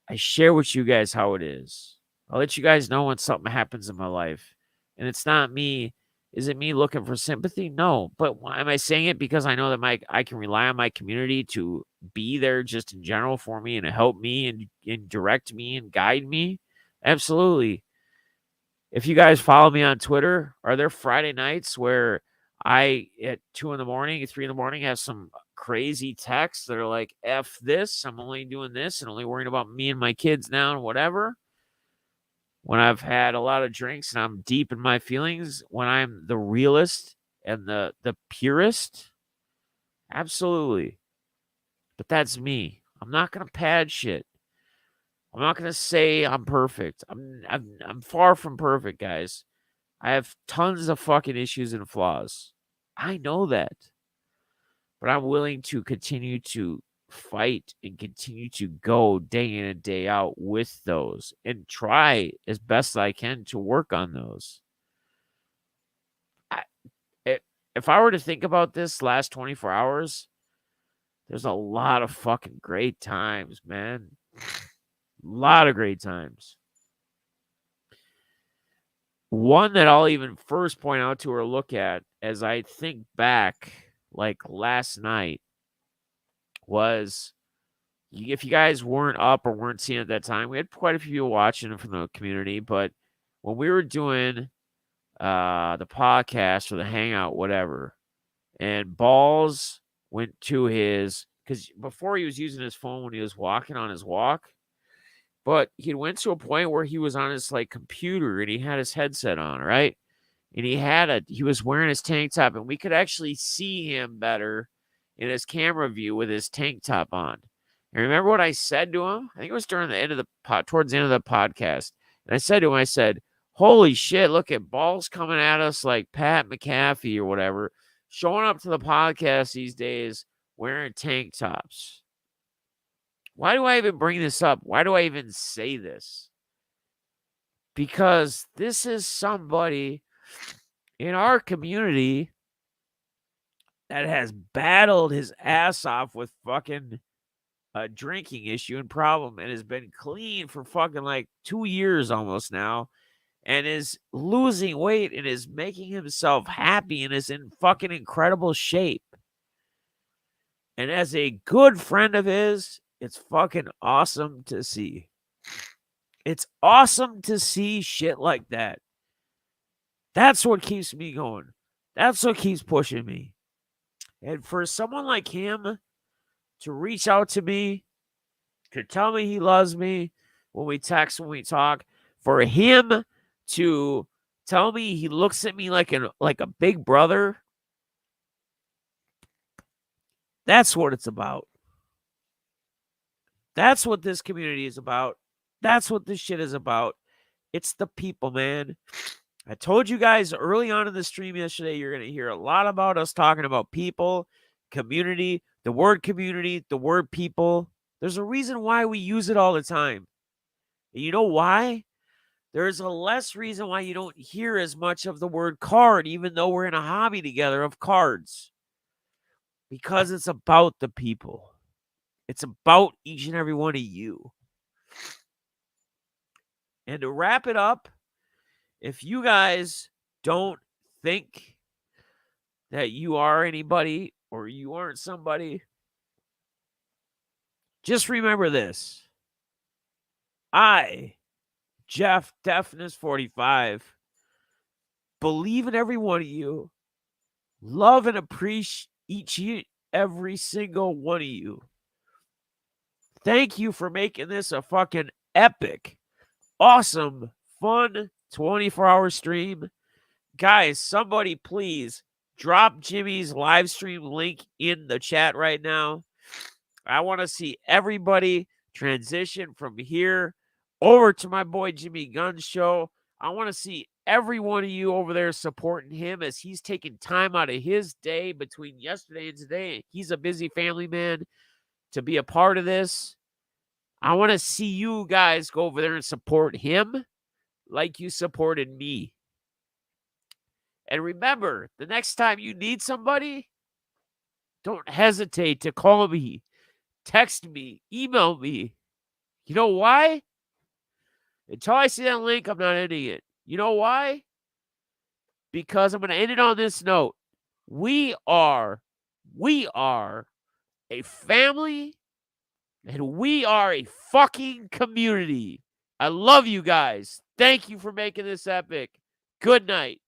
I share with you guys how it is. I'll let you guys know when something happens in my life. And it's not me. Is it me looking for sympathy? No. But why am I saying it? Because I know that I can rely on my community to be there just in general for me and to help me and direct me and guide me. Absolutely. If you guys follow me on Twitter, are there Friday nights where I at 2 in the morning, 3 in the morning have some crazy texts that are like, F this, I'm only doing this and only worrying about me and my kids now and whatever? When I've had a lot of drinks and I'm deep in my feelings, when I'm the realist and the purest? Absolutely. But that's me. I'm not gonna pad shit. I'm not gonna say I'm perfect. I'm far from perfect, guys. I have tons of fucking issues and flaws. I know that. But I'm willing to continue to fight and continue to go day in and day out with those and try as best I can to work on those. I, i- if I were to think about this last 24 hours, there's a lot of fucking great times, man. A lot of great times. One that I'll even first point out to or look at as I think back, like last night, was if you guys weren't up or weren't seeing at that time, we had quite a few people watching from the community. But when we were doing the podcast or the hangout, whatever, and Balls went to his, because before he was using his phone when he was walking on his walk, but he went to a point where he was on his like computer and he had his headset on, right? And he was wearing his tank top, and we could actually see him better in his camera view with his tank top on. And remember what I said to him? I think it was during the end of towards the end of the podcast. And I said to him, I said, "Holy shit, look at Balls coming at us like Pat McAfee or whatever, showing up to the podcast these days wearing tank tops." Why do I even bring this up? Why do I even say this? Because this is somebody in our community that has battled his ass off with fucking a drinking issue and problem and has been clean for fucking like 2 years almost now and is losing weight and is making himself happy and is in fucking incredible shape. And as a good friend of his, it's fucking awesome to see. It's awesome to see shit like that. That's what keeps me going. That's what keeps pushing me. And for someone like him to reach out to me, to tell me he loves me when we text, when we talk, for him to tell me he looks at me like a big brother, that's what it's about. That's what this community is about. That's what this shit is about. It's the people, man. I told you guys early on in the stream yesterday, you're going to hear a lot about us talking about people, community, the word people. There's a reason why we use it all the time. And you know why? There's a less reason why you don't hear as much of the word card, even though we're in a hobby together of cards. Because it's about the people. It's about each and every one of you. And to wrap it up, if you guys don't think that you are anybody or you aren't somebody, just remember this. I, Jeff Deafness 45, believe in every one of you, love and appreciate every single one of you. Thank you for making this a fucking epic, awesome, fun 24-hour stream. Guys, somebody please drop Jimmy's live stream link in the chat right now. I want to see everybody transition from here over to my boy Jimmy Gunn's show. I want to see every one of you over there supporting him as he's taking time out of his day between yesterday and today. He's a busy family man to be a part of this. I want to see you guys go over there and support him like you supported me. And remember, the next time you need somebody, don't hesitate to call me, text me, email me. You know why? Until I see that link, I'm not ending it. You know why? Because I'm going to end it on this note. We are a family, and we are a fucking community. I love you guys. Thank you for making this epic. Good night.